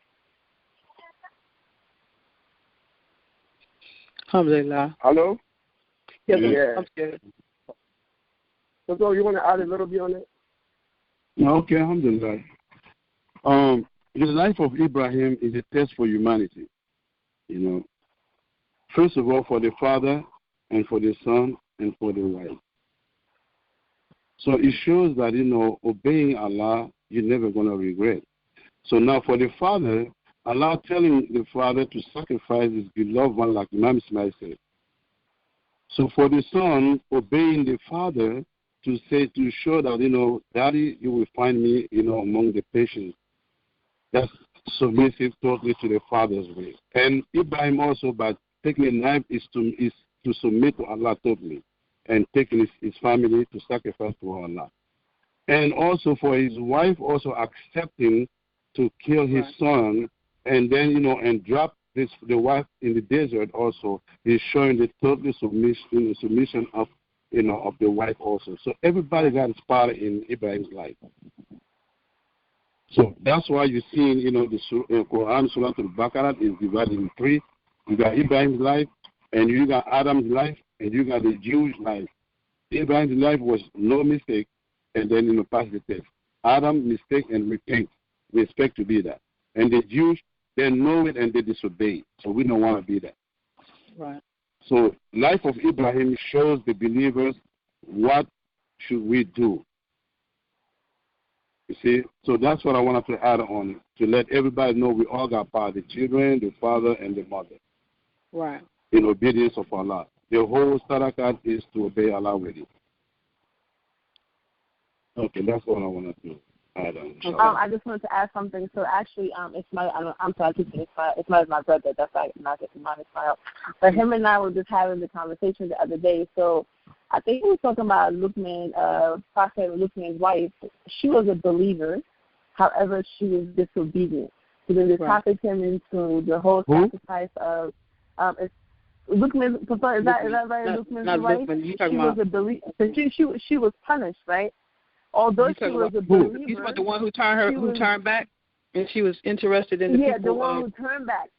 S1: Alhamdulillah.
S4: Hello?
S1: Yes,
S4: yeah.
S1: I'm scared.
S4: So you want to add a little bit on it?
S3: Okay, alhamdulillah. The life of Ibrahim is a test for humanity. You know, first of all, for the father and for the son and for the wife. So it shows that, you know, obeying Allah, you're never going to regret. So now for the father, Allah telling the father to sacrifice his beloved one, like Imam Ismail said. So for the son, obeying the father to show that, you know, Daddy, you will find me, you know, among the patients. That's submissive totally to the father's way. And Ibrahim also, by taking a knife, is to submit to Allah totally and taking his family to sacrifice to Allah. And also for his wife also accepting to kill his son, and then, you know, and drop the wife in the desert also is showing the total submission of, you know, of the wife also. So everybody got inspired in Ibrahim's life. So that's why you're seeing, you know, the Quran, Surah Al-Baqarah is divided in three. You got Ibrahim's life, and you got Adam's life, and you got the Jewish life. Ibrahim's life was no mistake, and then, you know, pass the test. Adam mistake and repent. We expect to be that. And the Jews, they know it and they disobey. So we don't want to be that.
S1: Right.
S3: So life of Ibrahim shows the believers what should we do. You see? So that's what I wanted to add on, to let everybody know we all got power, the children, the father, and the mother.
S1: Right.
S3: In obedience of Allah. The whole Sadakat is to obey Allah with it. Okay, that's all I want to do.
S5: I just wanted to add something. So actually, Ismail, I'm sorry, I keep saying Ismail is my brother. That's why I'm not getting mine Ismail. But him and I were just having the conversation the other day. So I think we were talking about Luqman, Prophet Luqman's wife. She was a believer. However, she was disobedient. So then the Prophet came into the whole sacrifice of Luqman. Is that right? Luqman's wife. She was a believer. So she was punished, right? Although she was a believer,
S1: you talking about the one who turned back? And she was interested in the people.
S5: Yeah, the one who turned back.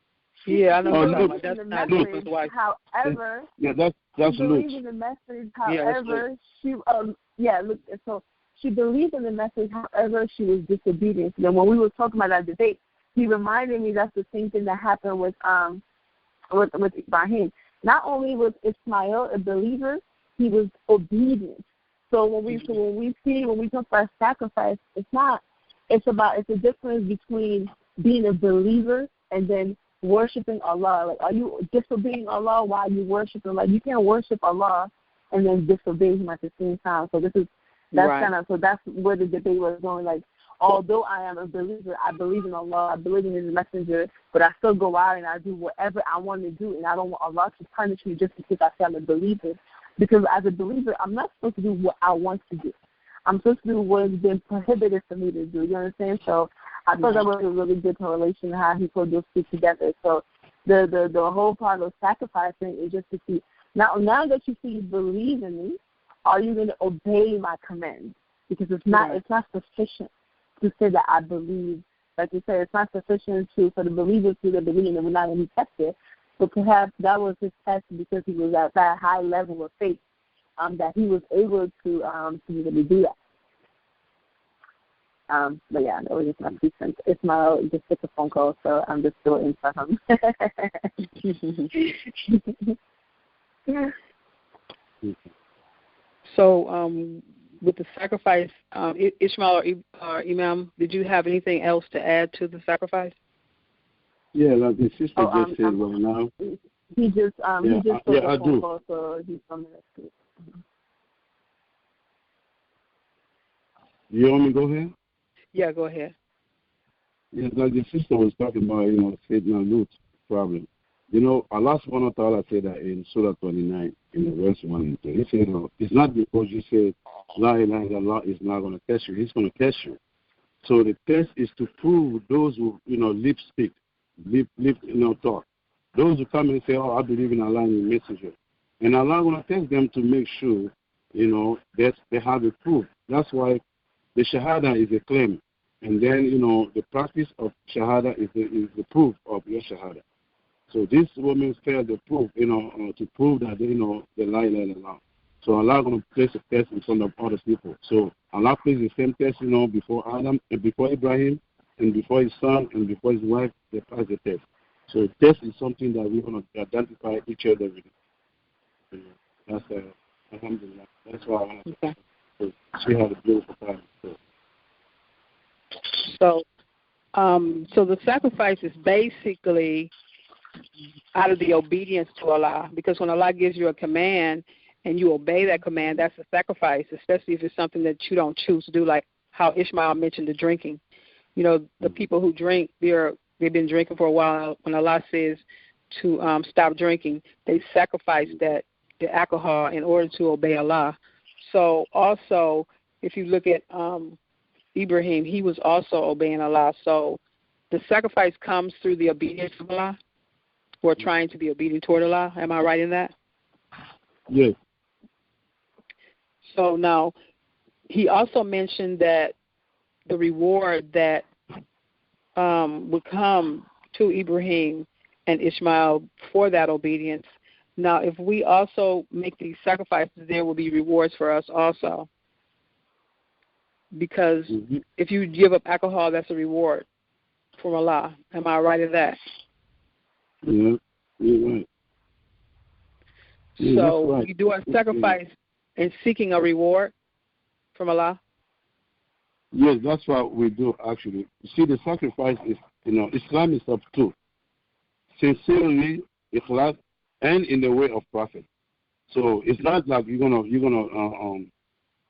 S1: I know.
S3: Luke.
S1: That's not Luke's wife.
S5: However,
S3: that's
S5: she
S3: Luke.
S5: believed in the message. However, so she believed in the message. However, she was disobedient. Then when we were talking about that debate, he reminded me that's the same thing that happened with Ibrahim. Not only was Ismail a believer, he was obedient. So when we talk about sacrifice, it's a difference between being a believer and then worshiping Allah. Like, are you disobeying Allah while you worshiping? Like, you can't worship Allah and then disobey Him at the same time. So that's where the debate was going. Like, although I am a believer, I believe in Allah, I believe in His messenger, but I still go out and I do whatever I want to do, and I don't want Allah to punish me just because I say I'm a believer. Because as a believer, I'm not supposed to do what I want to do. I'm supposed to do what has been prohibited for me to do. You understand? So I thought that was a really good correlation how he put those two together. So the whole part of sacrificing is just to see, now that you see you believe in me, are you going to obey my commands? Because it's not sufficient to say that I believe. Like you said, it's not sufficient for the believers to believe and we're not going to be tested. But perhaps that was his test because he was at that high level of faith that he was able to really do that. But yeah, that was just my 2 cents. Ismail just took a phone call, so I'm just still in for him.
S1: So with the sacrifice, Ishmael or Imam, did you have anything else to add to the sacrifice?
S3: Yeah, like the sister just said right now.
S5: He just took a phone call, so he's on the next.
S3: You want me to go ahead?
S1: Yeah, go ahead.
S3: Yeah, like the sister was talking about, Satan and Lut's problem. Allah subhanahu wa ta'ala said that in Surah 29, in the verse 1 and 2. He said, it's not because you said, La ilaha illallah is not going to test you. He's going to test you. So the test is to prove those who, lip speak, lip talk. Those who come and say, I believe in Allah and His messenger. And Allah going to test them to make sure, that they have a proof. That's why the Shahada is a claim. And then, the practice of Shahada is the proof of your Shahada. So this woman failed the proof, to prove that, the La ilaha illallah. So Allah going to place a test in front of other people. So Allah placed the same test, before Adam and before Ibrahim and before his son and before his wife. They passed the test. So test is something that we're going to identify each other with. That's alhamdulillah. That's why I want to she had a beautiful time.
S1: So the sacrifice is basically out of the obedience to Allah, because when Allah gives you a command and you obey that command, that's a sacrifice, especially if it's something that you don't choose to do, like how Ishmael mentioned the drinking. The people who drink, they've been drinking for a while. When Allah says to stop drinking, they sacrifice the alcohol in order to obey Allah. So also, if you look at Ibrahim, he was also obeying Allah. So the sacrifice comes through the obedience of Allah, or trying to be obedient toward Allah. Am I right in that?
S3: Yes.
S1: So now, he also mentioned that the reward that would come to Ibrahim and Ishmael for that obedience. Now, if we also make these sacrifices, there will be rewards for us also. Because if you give up alcohol, that's a reward from Allah. Am I right in that?
S3: Yeah, you're right. Yeah,
S1: so
S3: right.
S1: you do a sacrifice and seeking a reward from Allah?
S3: Yes, that's what we do actually. You see, the sacrifice is, Islam is up to sincerely, ikhlas, and in the way of Prophet. So it's not like you're gonna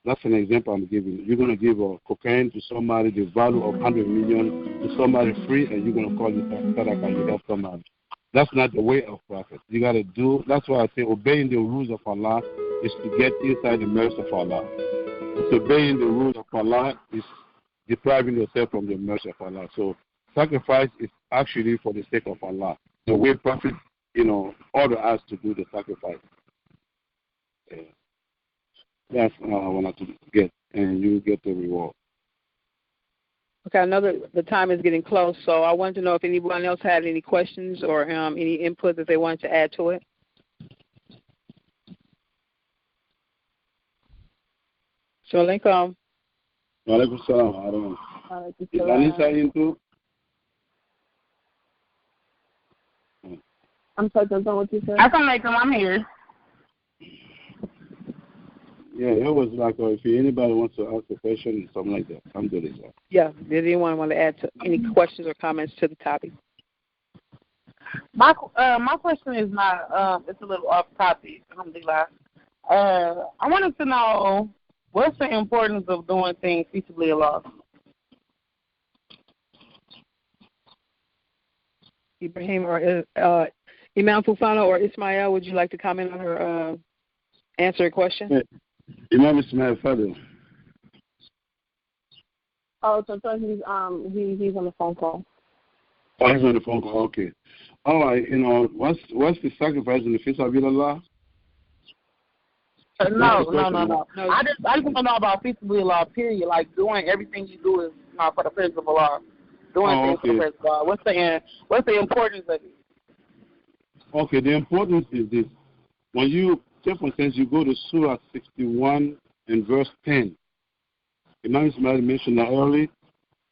S3: that's an example I'm giving. You're gonna give a cocaine to somebody, the value of 100 million to somebody free, and you're gonna call it sadaqah. You help somebody. That's not the way of Prophet. You gotta do. That's why I say obeying the rules of Allah is to get inside the mercy of Allah. Disobeying the rules of Allah is depriving yourself from the mercy of Allah. So sacrifice is actually for the sake of Allah. The way Prophet, order us to do the sacrifice. That's what I wanted to get, and you get the reward.
S1: Okay, I know that the time is getting close, so I wanted to know if anyone else had any questions or any input that they wanted to add to it. So, alaikum.
S3: Walaikum salam. I don't know. Is Anissa into?
S5: I'm sorry, don't know what you said.
S7: Assalamualaikum, I'm here.
S3: Yeah, it was like if anybody wants to ask a question or something like that, I'm doing it.
S1: Yeah, did anyone want to add to any questions or comments to the topic?
S7: My question is not, it's a little off topic, alhamdulillah. I wanted to know, what's the importance of doing things peaceably Allah?
S1: Ibrahim or Imam Fufana or Ismail, would you like to comment on her answer a question?
S3: Yeah. Imam Ismail Fadil.
S5: Oh, so he's on the phone call.
S3: Oh, he's on the phone call. Okay. All right. What's the sacrifice in the face of Allah?
S7: No. I just want to know about peaceably Allah. Period. Like doing everything you do is not for the presence of Allah. Doing things for the presence of Allah. What's the importance of it?
S3: Okay. The importance is this: when you, for instance, you go to Surah 61 and verse 10. Imam Ismail mentioned that earlier.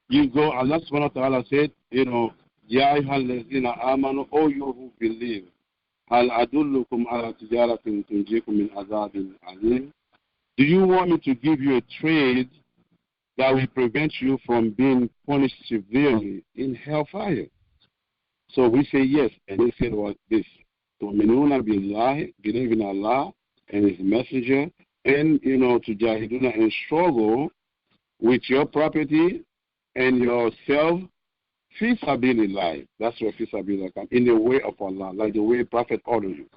S3: You go, Allah subhanahu wa ta'ala said, Ya ayyuhallazina amanu, O you who believe, hal adullukum ala tijaratin tunjikum min azabin alim. Do you want me to give you a trade that will prevent you from being punished severely in hellfire? So we say yes, and they said what this. Tu'minuna billahi, believe in Allah and His Messenger, and to jahiduna and struggle with your property and yourself, fi sabilillah. That's what fi sabilillah comes, in the way of Allah, like the way Prophet ordered you.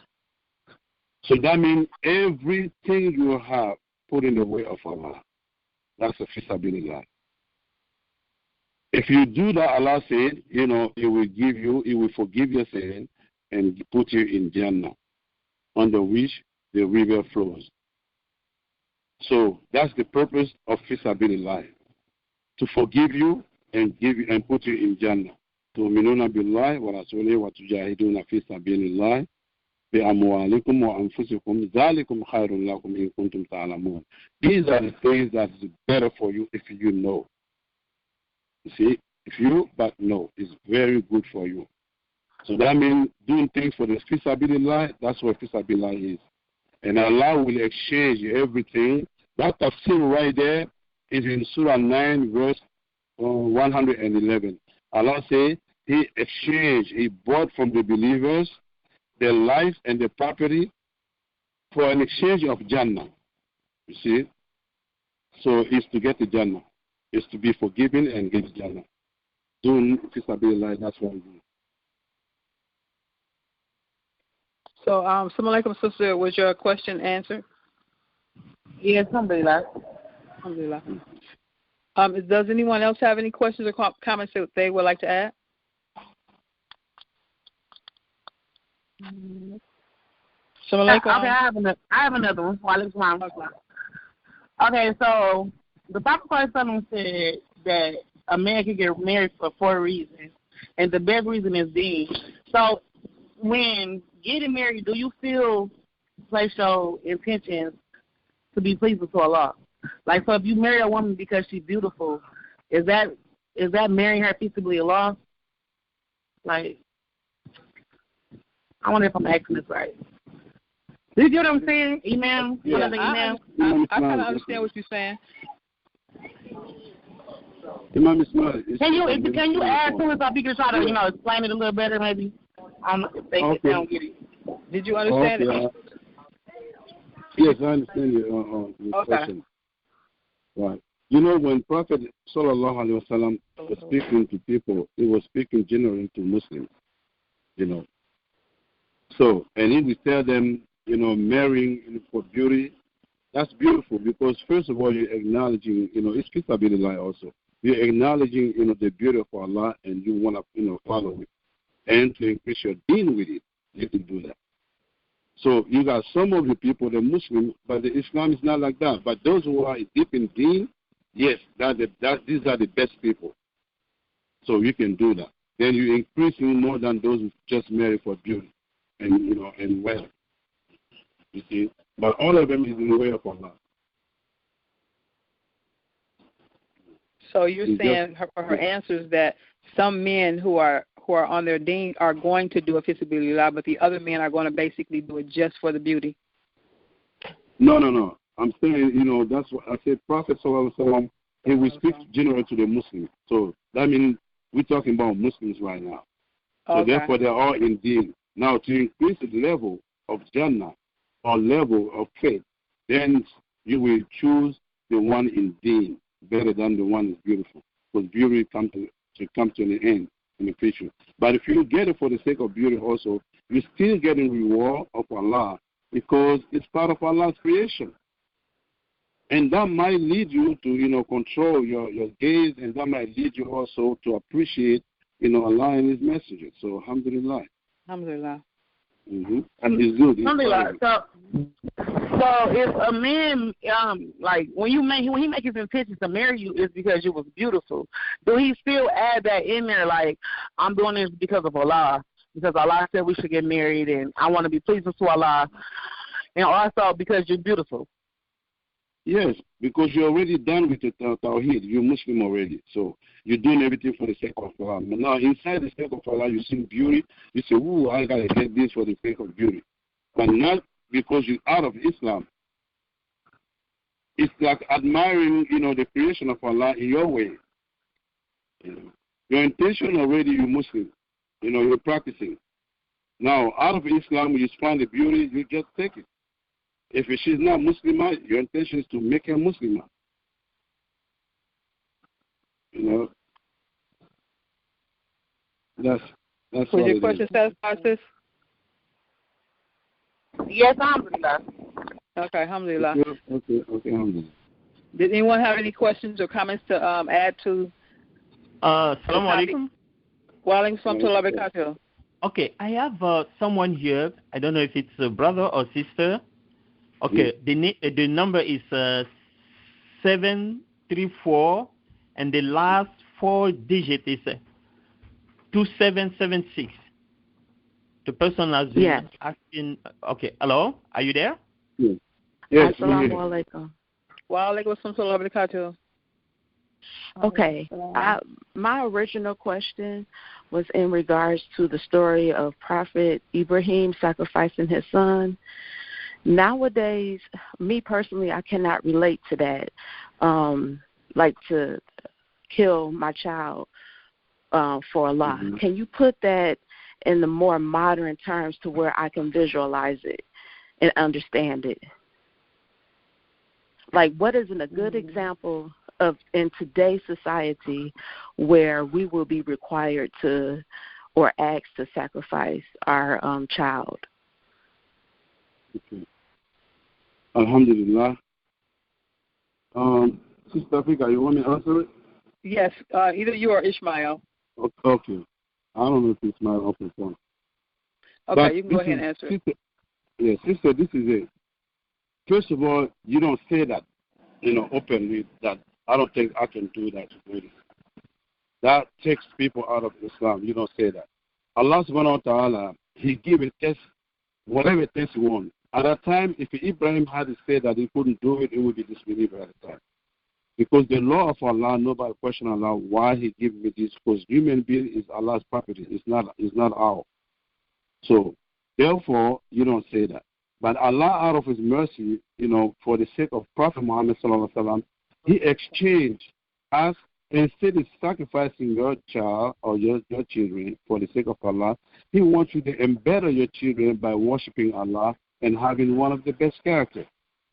S3: So that means everything you have put in the way of Allah. That's a fi sabilillah. If you do that, Allah said, He will give you, He will forgive your sin and put you in Jannah, under which the river flows. So that's the purpose of fisabilillah, to forgive you and give you and put you in Jannah. Tu'minuna billahi wa rasulihi wa tujahiduna fi sabilillah bi amwalikum wa anfusikum dhalikum khairun lakum in kuntum ta'lamun. These are the things that is better for you if you know. You see, but no, it's very good for you. So that means doing things for the fisabilillah, that's what fisabilillah is. And Allah will exchange everything. That tafsir right there is in Surah 9, verse 111. Allah says He bought from the believers their life and their property for an exchange of Jannah. You see? So it's to get the Jannah. It's to be forgiven and get Jannah. Doing fisabilillah, that's what we do.
S1: So, Assalamu alaikum, sister, was your question answered?
S7: Yes, alhamdulillah.
S1: Alhamdulillah. Does anyone else have any questions or comments that they would like to add? Assalamu alaikum.
S7: Okay, I have another one. Okay, so the Prophet said that a man can get married for 4 reasons, and the best reason is deen. So when getting married, do you feel place your intentions to be pleasing to Allah? Like, so if you marry a woman because she's beautiful, is that marrying her peaceably Allah? Like, I wonder if I'm asking this right. Do you get what I'm saying, Imam?
S1: Yeah, I kind of understand what you're saying.
S3: Imam Ismail.
S7: Can you add to it so people can try to explain it a little better, maybe? I don't know if they don't get it.
S1: Did you understand it?
S3: Yes, I understand your question. Right. When Prophet Sallallahu Alaihi Wasallam was speaking to people, he was speaking generally to Muslims. So, and he would tell them, marrying for beauty, that's beautiful because first of all, you're acknowledging, it's fisabilillah also. You're acknowledging, the beauty of Allah, and you want to, follow it. And to increase your deen with it, you can do that. So you got some of the people, they're Muslim, but the Islam is not like that. But those who are deep in deen, yes, these are the best people. So you can do that. Then you're increasing more than those who just marry for beauty and and wealth. You see, but all of them is in the way of Allah.
S1: So you're saying her answer is that some men who are on their deen are going to do a fisabilillah, but the other men are going to basically do it just for the beauty.
S3: No. I'm saying, that's what I said. Prophet sallallahu alaihi wasallam, he will speak generally to the Muslims. So that means we're talking about Muslims right now. So therefore, they're all in deen. Now, to increase the level of Jannah or level of faith, then you will choose the one in deen better than the one that's beautiful. Because beauty come to an end in the future. But if you get it for the sake of beauty also, you're still getting reward of Allah because it's part of Allah's creation. And that might lead you to, control your gaze, and that might lead you also to appreciate, Allah and His messages. So, alhamdulillah.
S1: Alhamdulillah.
S3: Mm-hmm. And it's good.
S7: Alhamdulillah. So if a man, when he makes his intentions to marry you, is because you was beautiful, do he still add that in there? Like, I'm doing this because of Allah, because Allah said we should get married, and I want to be pleasing to Allah, and also because you're beautiful.
S3: Yes, because you're already done with the Tawheed. You're Muslim already. So you're doing everything for the sake of Allah. But now, inside the sake of Allah, you see beauty. You say, ooh, I got to get this for the sake of beauty. But not because you're out of Islam. It's like admiring, the creation of Allah in your way. Your intention already, you're Muslim. You're practicing. Now, out of Islam, you find the beauty, you just take it. If she's not Muslimah, your intention is to make her Muslimah. That's
S1: Was your question satisfied, sis?
S7: Yes, alhamdulillah.
S1: Okay, alhamdulillah.
S3: Okay, alhamdulillah.
S1: Did anyone have any questions or comments to add to?
S2: Assalamu alaikum.
S1: Wa alaikum assalam wa barakatuh.
S2: Okay, I have someone here. I don't know if it's a brother or sister. Okay, the number is 734, and the last 4 digits is 2776. The person has been asking. Okay, hello, are you there?
S3: Yes.
S8: Assalamu alaikum.
S1: Wa alaikum assalam wa barakatuh.
S8: Okay, my original question was in regards to the story of Prophet Ibrahim sacrificing his son. Nowadays, me personally, I cannot relate to that, like to kill my child for Allah. Mm-hmm. Can you put that in the more modern terms to where I can visualize it and understand it? Like, what is a good example of in today's society where we will be required to or asked to sacrifice our child?
S3: Okay. Alhamdulillah. Sister Africa, you want me to answer it?
S1: Yes, either you or Ishmael.
S3: Okay. I don't know if Ishmael off the phone.
S1: Okay, but you can go ahead and answer it.
S3: Sister, this is it. First of all, you don't say that, openly, that I don't think I can do that. That takes people out of Islam. You don't say that. Allah subhanahu wa ta'ala, He gave a test, whatever test He wants. At that time, if Ibrahim had said that he couldn't do it, it would be disbelieved at the time. Because the law of Allah, nobody question Allah why He gave me this, because human being is Allah's property. It's not ours. So, therefore, you don't say that. But Allah, out of His mercy, for the sake of Prophet Muhammad sallallahu alaihi wasallam, He exchanged us. Instead of sacrificing your child or your children for the sake of Allah, He wants you to embetter your children by worshiping Allah and having one of the best characters.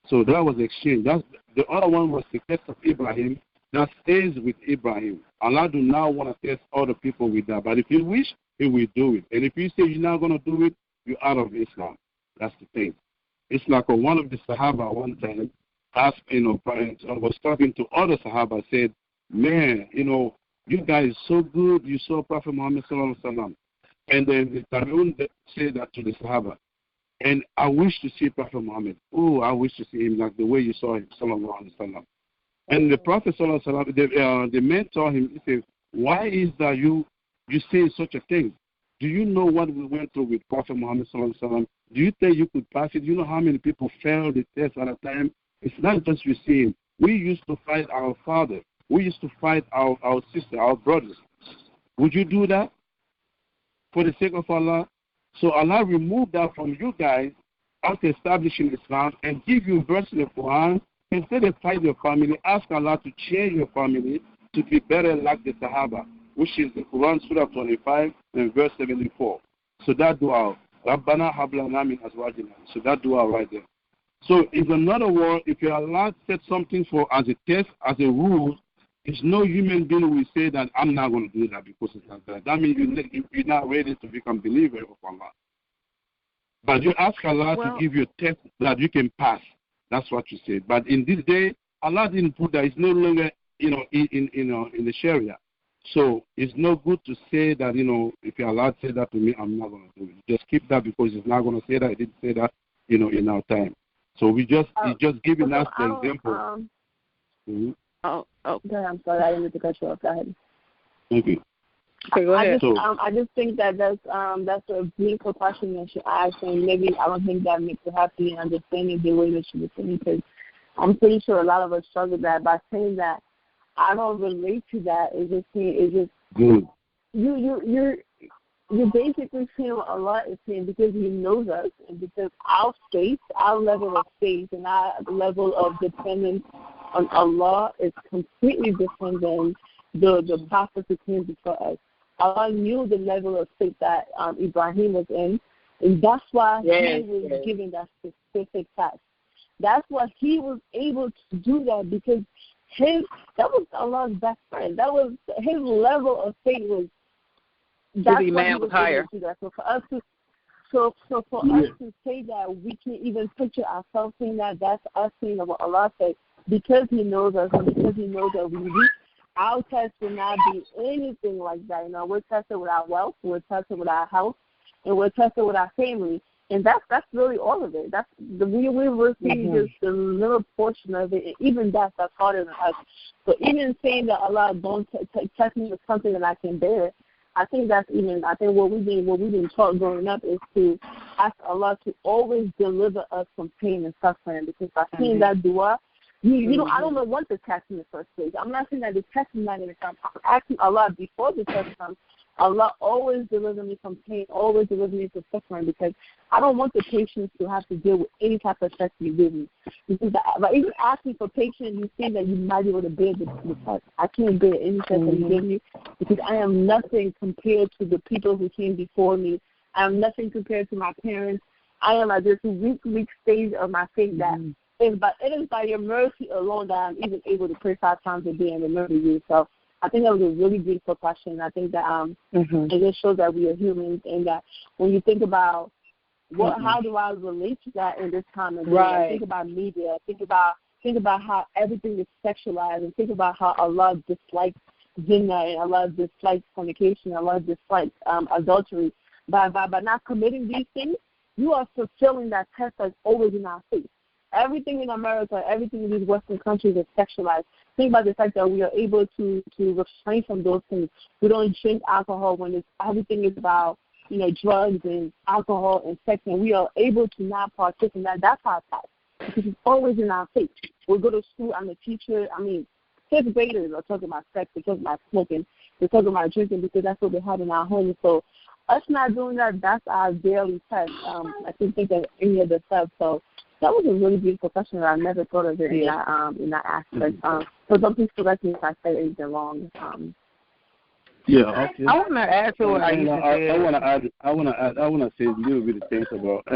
S3: So that was exchange. The other one was the test of Ibrahim. That stays with Ibrahim. Allah do not want to test other people with that. But if you wish, He will do it. And if you say you're not going to do it, you're out of Islam. That's the thing. It's like one of the Sahaba one time asked, was talking to other Sahaba, said, man, you guys so good. You saw Prophet Muhammad sallallahu alaihi wasallam. And then the Tabi'un said that to the Sahaba. And I wish to see Prophet Muhammad. Oh, I wish to see him like the way you saw him, sallallahu alaihi wasallam. And the Prophet sallallahu alaihi wasallam, the man told him, he said, why is that you say such a thing? Do you know what we went through with Prophet Muhammad sallallahu alaihi wasallam? Do you think you could pass it? You know how many people failed the test at a time? It's not just you saying. We used to fight our father. We used to fight our sister, our brothers. Would you do that for the sake of Allah? So Allah removed that from you guys after establishing Islam and give you verse in the Quran. Instead of fight your family, ask Allah to change your family to be better like the Sahaba, which is the Quran Surah 25 and verse 74. So that dua, Rabbana hablana min azwajina. So that dua right there. So in another word, if you Allah set something for as a test, as a rule, it's no human being will say that I'm not going to do that because it's not that. That means you're not ready to become believer of Allah. But you ask Allah to give you a test that you can pass. That's what you said. But in this day, Allah didn't put that. It's no longer, in the Sharia. So it's no good to say that, if Allah said that to me, I'm not going to do it. Just keep that because it's not going to say that. It didn't say that, in our time. So he's just giving us the example.
S5: Oh, I'm sorry. I didn't mean to cut you off. Go ahead.
S3: Thank you.
S1: Okay, go ahead.
S5: I just think that that's a beautiful question that you asked, and maybe I don't think that makes you happy and understanding the way that you were saying, because I'm pretty sure a lot of us struggle with that. By saying that I don't relate to that, it's just
S3: good.
S5: You're basically saying what Allah is saying because He knows us, and because our level of faith, and our level of dependence on Allah is completely different than the prophets who came before us. Allah knew the level of faith that Ibrahim was in, and that's why he was given that specific test. That's why he was able to do that, because that was Allah's best friend. That was his level of faith was. That's why he was higher. Able to do that. So for us to say that we can't even picture ourselves saying that, that's us saying what Allah said, because He knows us and because He knows that our test will not be anything like that. We're tested with our wealth, we're tested with our health, and we're tested with our family. And that's really all of it. That's we're seeing just a little portion of it, and even that's harder than us. So even saying that Allah don't test me with something that I can bear, I think what we've been taught growing up is to ask Allah to always deliver us from pain and suffering, because by saying that dua, I don't know what the test in the first place. I'm not saying that the test is not going to come. I'm asking Allah before the test comes, Allah always deliver me from pain, always deliver me from suffering, because I don't want the patients to have to deal with any type of test you give me. Because by even asking for patience, you think that you might be able to bear the test. I can't bear any test that you give me, because I am nothing compared to the people who came before me. I am nothing compared to my parents. I am at this weak stage of my faith that it is by your mercy alone that I'm even able to pray 5 times a day and remember you. So I think that was a really beautiful question. I think that it just shows that we are humans, and that when you think about how do I relate to that in this time of day, think about media, think about how everything is sexualized, and think about how Allah dislikes zina, and Allah dislikes fornication, Allah dislikes adultery. By not committing these things, you are fulfilling that test that's always in our face. Everything in America, everything in these Western countries is sexualized. Think about the fact that we are able to refrain from those things. We don't drink alcohol when everything is about drugs and alcohol and sex, and we are able to not partake in that. That's our test, because it's always in our face. We go to school. I'm a teacher. 5th graders are talking about sex. They're talking about smoking. They're talking about drinking, because that's what we have in our homes. So us not doing that, that's our daily test. I can think of any of the stuff. So that was a really beautiful question. I never thought of it in that aspect. So don't please correct me if I say anything wrong.
S3: Yeah, okay.
S1: I want to add to what I
S3: want to say a little bit of things about.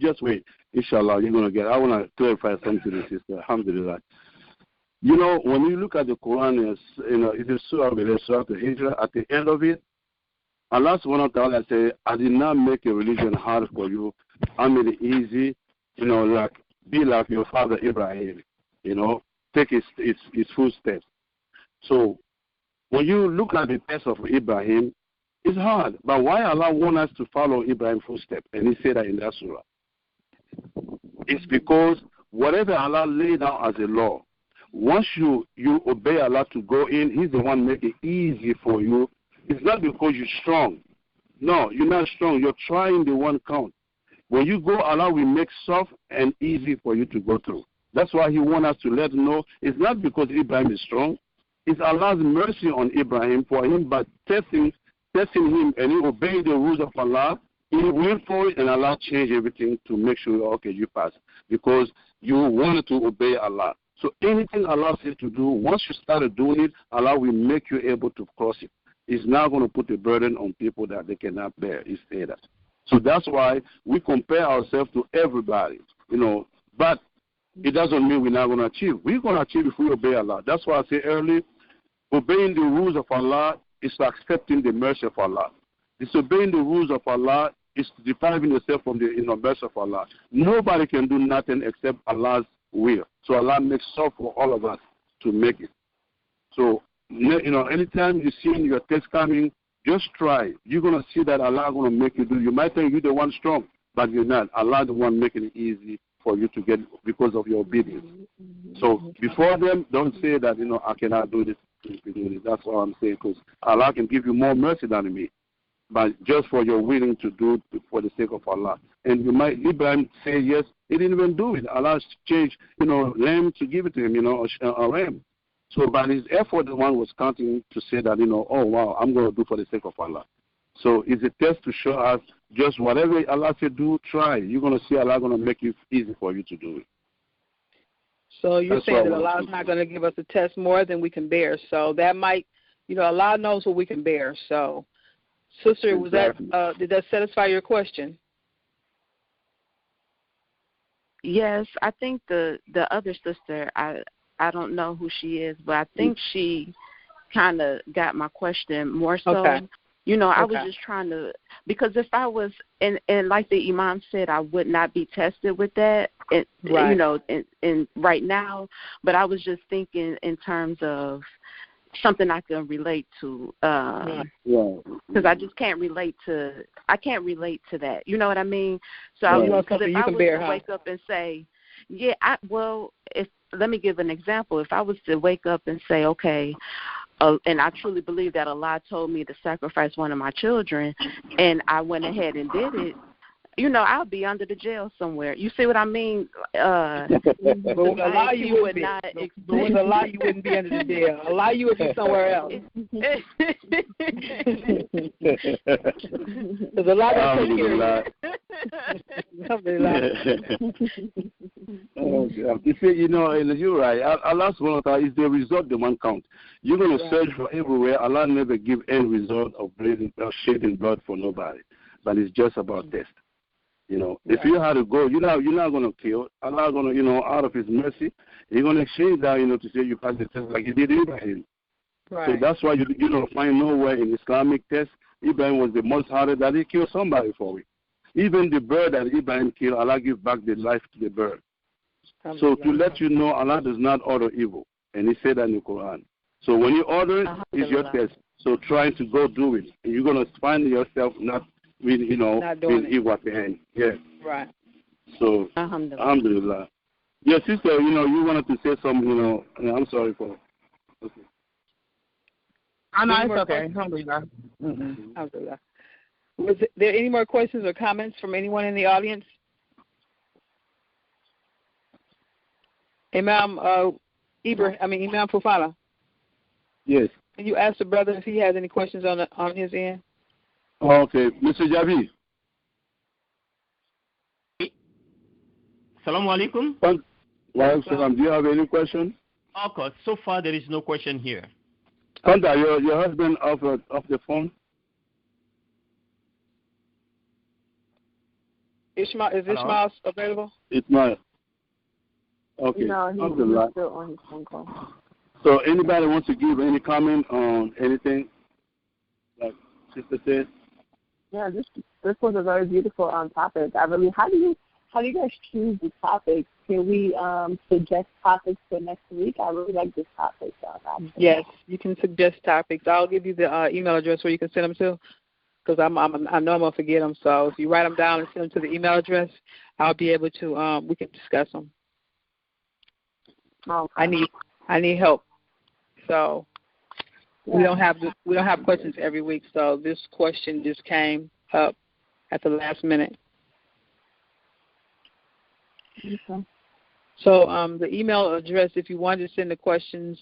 S3: Just wait. Inshallah, you're gonna get. I want to clarify something to the sister. Alhamdulillah. When you look at the Quran, it is Surah Al-Hijr. At the end of it, Allah subhanahu wa ta'ala say, I did not make a religion hard for you. I made it easy. Be like your father Ibrahim, take his footsteps. So when you look at the test of Ibrahim, it's hard. But why Allah want us to follow Ibrahim's footsteps? And He said that in that surah. It's because whatever Allah laid down as a law, once you obey Allah to go in, He's the one making it easy for you. It's not because you're strong. No, you're not strong. You're trying the one count. When you go, Allah will make soft and easy for you to go through. That's why He wants us to let him know it's not because Ibrahim is strong. It's Allah's mercy on Ibrahim for him by testing him, and he obeyed the rules of Allah. He went for it, and Allah changed everything to make sure, okay, you pass, because you wanted to obey Allah. So anything Allah says to do, once you started doing it, Allah will make you able to cross it. It's not going to put a burden on people that they cannot bear. He said that. So that's why we compare ourselves to everybody, but it doesn't mean we're not going to achieve. We're going to achieve if we obey Allah. That's why I said earlier, obeying the rules of Allah is accepting the mercy of Allah. Disobeying the rules of Allah is depriving yourself from the mercy of Allah. Nobody can do nothing except Allah's will. So Allah makes so for all of us to make it. So, anytime you see your test coming, just try. You're going to see that Allah is going to make you do. You might think you're the one strong, but you're not. Allah is the one making it easy for you to get because of your obedience. So before them, don't say that, I cannot do this. That's what I'm saying, because Allah can give you more mercy than me. But just for your willing to do it for the sake of Allah. And Ibrahim say yes, he didn't even do it. Allah changed, lamb to give it to him, a ram. So by his effort, the one was counting to say that, oh wow, I'm going to do for the sake of Allah. So it's a test to show us just whatever Allah said do, try. You're going to see Allah going to make it easy for you to do it.
S1: So you're saying that Allah is not going to give us a test more than we can bear. So that might, Allah knows what we can bear. So, sister, exactly. Did that satisfy your question?
S8: Yes, I think the other sister, I don't know who she is, but I think she kind of got my question more so.
S1: Okay.
S8: I was just trying to, because if I was, and like the Imam said, I would not be tested with that,
S1: right.
S8: And right now, but I was just thinking in terms of something I can relate to, because I just can't relate to that. You know what I mean? So because if I was to wake up and say, let me give an example. If I was to wake up and say, okay, and I truly believe that Allah told me to sacrifice one of my children, and I went ahead and did it, I'll be under the jail somewhere. You see what I mean?
S1: But with Allah, you would not. With Allah, you wouldn't be under the jail. Allah, you would be somewhere else. Because Allah doesn't take care of you.
S3: You see, you're right. Allah's one is the result, the one count. You're going to search for everywhere. Allah never give any result of bleeding or shedding blood for nobody. But it's just about test. If you had to go, you're not going to kill. Allah going to, out of His mercy, He's going to exchange that, to say you pass the test like He did Ibrahim.
S1: Right.
S3: So that's why you don't find nowhere in Islamic test Ibrahim was the most hardest that he killed somebody for it. Even the bird that Ibrahim killed, Allah give back the life to the bird. So to let you know, Allah does not order evil, and He said that in the Quran. So when you order it, it's your test. So trying to go do it, and you're going to find yourself not being evil at the end. Yeah.
S1: Right.
S3: So, alhamdulillah. Yeah, sister, you wanted to say something, I'm sorry for. Okay.
S7: I know, it's okay. Alhamdulillah.
S1: Alhamdulillah. Was there any more questions or comments from anyone in the audience? Imam Imam Fufana.
S3: Yes.
S1: Can you ask the brother if he has any questions on his end?
S3: Okay, Mr. Javi.
S2: Assalamu alaikum.
S3: Welcome. Do you have any question?
S2: Of course. So far, there is no question here.
S3: Kanta, your husband off the phone?
S1: Ishmael, is Ishmael available?
S3: Ishmael. Okay.
S5: No, he's still on his phone call.
S3: So anybody wants to give any comment on anything, like Sister said?
S5: Yeah, this was a very beautiful topic. How do you guys choose the topics? Can we suggest topics for next week? I really like this topic.
S1: Yes, you can suggest topics. I'll give you the email address where you can send them to, because I know I'm gonna forget them. So if you write them down and send them to the email address, I'll be able to. We can discuss them.
S5: Okay.
S1: I need help. So we don't have questions every week. So this question just came up at the last minute.
S5: Okay.
S1: So the email address, if you wanted to send the questions,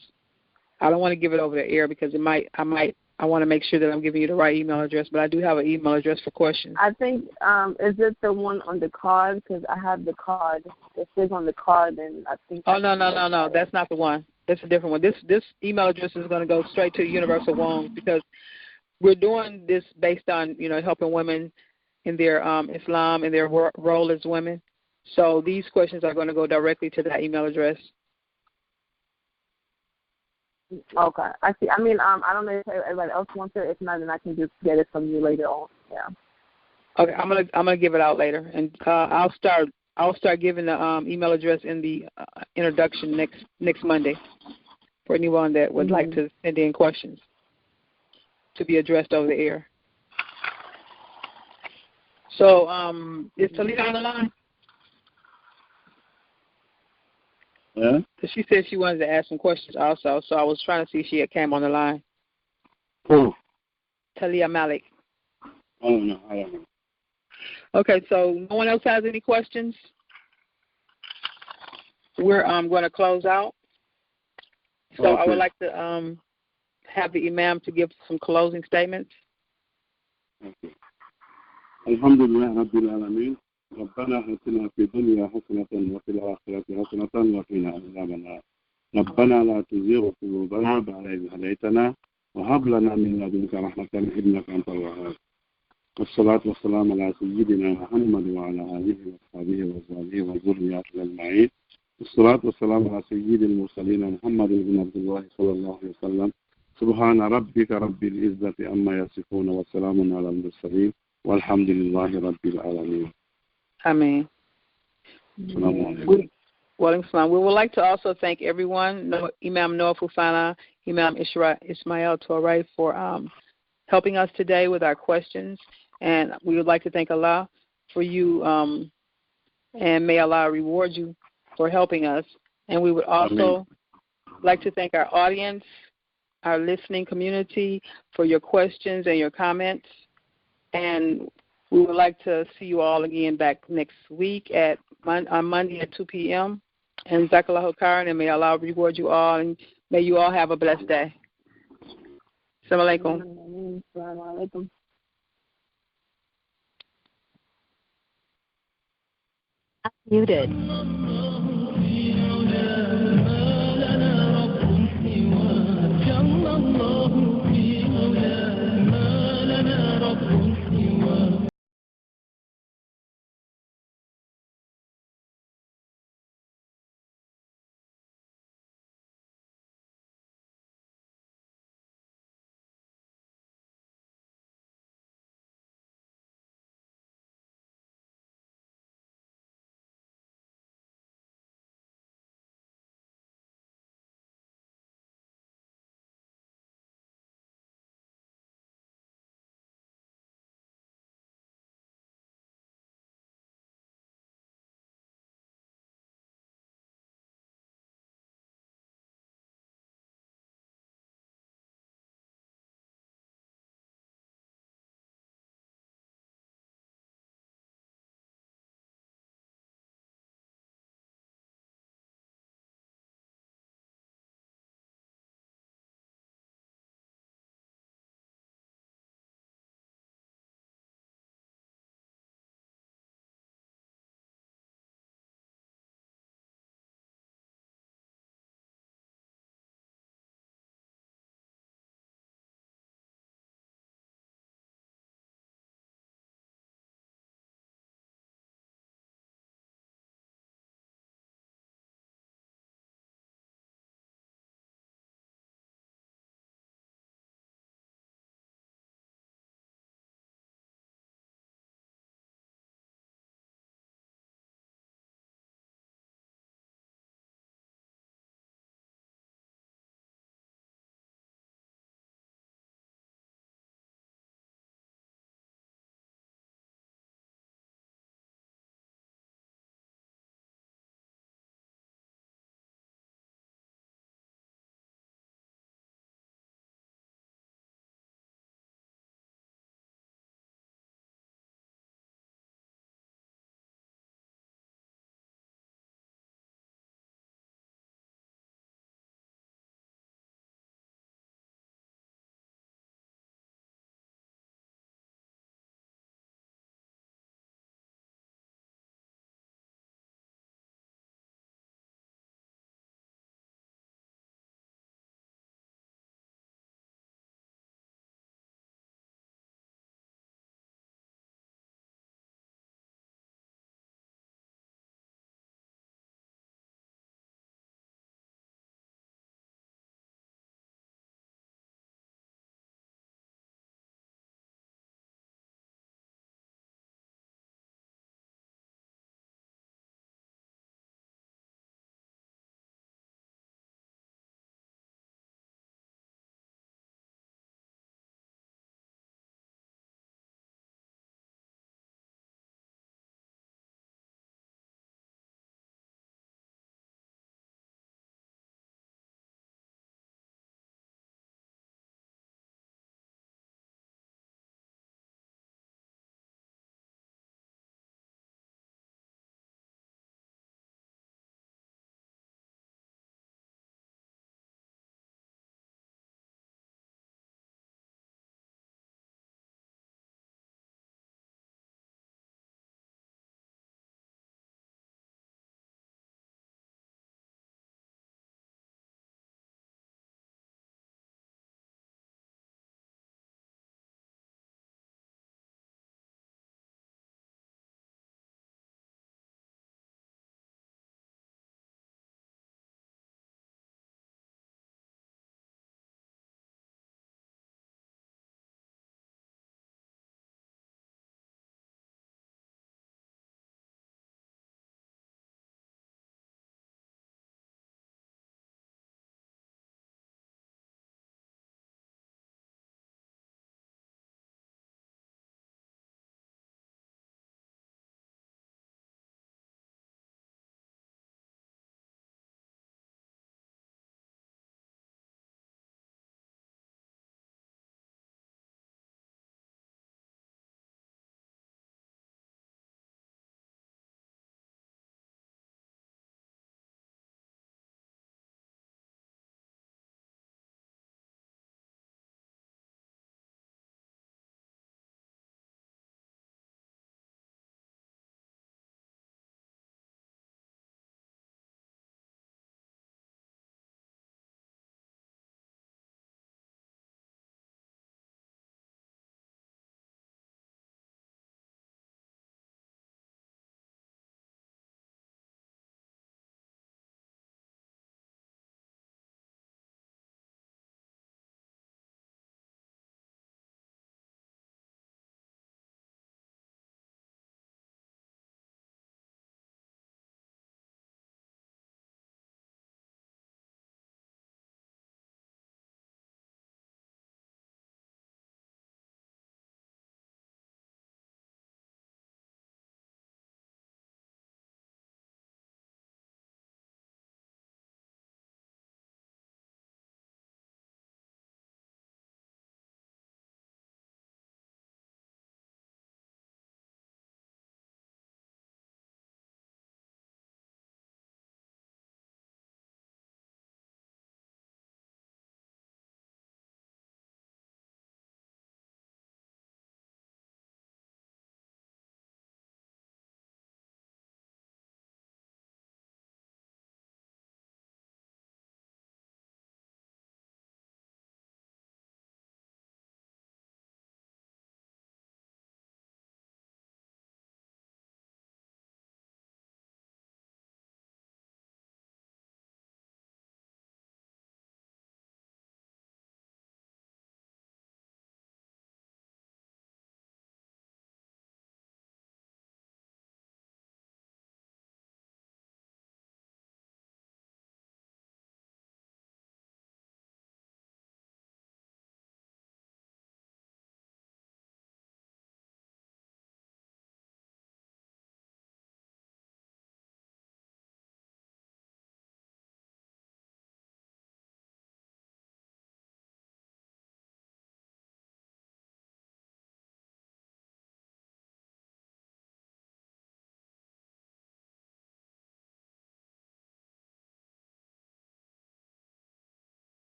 S1: I don't want to give it over the air because I want to make sure that I'm giving you the right email address, but I do have an email address for questions.
S5: I think, is it the one on the card? Because I have the card. It says on the card, and I think...
S1: Oh, no. That's not the one. That's a different one. This email address is going to go straight to Universal Wombs because we're doing this based on, helping women in their Islam and their role as women. So these questions are going to go directly to that email address.
S5: Okay, I see. I mean, I don't know if everybody else wants it. If not, then I can just get it from you later on. Yeah. Okay,
S1: I'm gonna give it out later, and I'll start giving the email address in the introduction next Monday for anyone that would like to send in questions to be addressed over the air. So, is Talita on the line?
S3: Yeah.
S1: She said she wanted to ask some questions also, so I was trying to see if she had came on the line.
S3: Who?
S1: Talia Malik.
S3: Oh, no, I don't know.
S1: Okay, so no one else has any questions? We're going to close out. So okay. I would like to have the Imam to give some closing statements.
S3: Okay. Alhamdulillah Rabbil Alameen. ربنا آتنا في الدنيا حسنة وفي الآخرة حسنة وقنا عذاب النار. ربنا لا تزغ قلوبنا بعد إذ هديتنا وهب لنا من لدنك رحمة إنك أنت الوهاب. والصلاة والسلام على سيدنا محمد وعلى آله وصحبه وأزواجه وذرياته أجمعين. والصلاة والسلام على سيد المرسلين محمد بن عبد الله صلى الله عليه وسلم. سبحان ربك رب العزة عما يصفون وسلام على المرسلين والحمد لله رب العالمين.
S1: Amen. We would like to also thank everyone, Imam Noah Fufana, Imam Ismail Torre for helping us today with our questions. And we would like to thank Allah for you, and may Allah reward you for helping us. And we would also like to thank our audience, our listening community for your questions and your comments. And we would like to see you all again back next week on Monday at 2 p.m. And Jazak Allahu khairan, and may Allah reward you all, and may you all have a blessed day. Assalamu alaikum.
S9: Muted.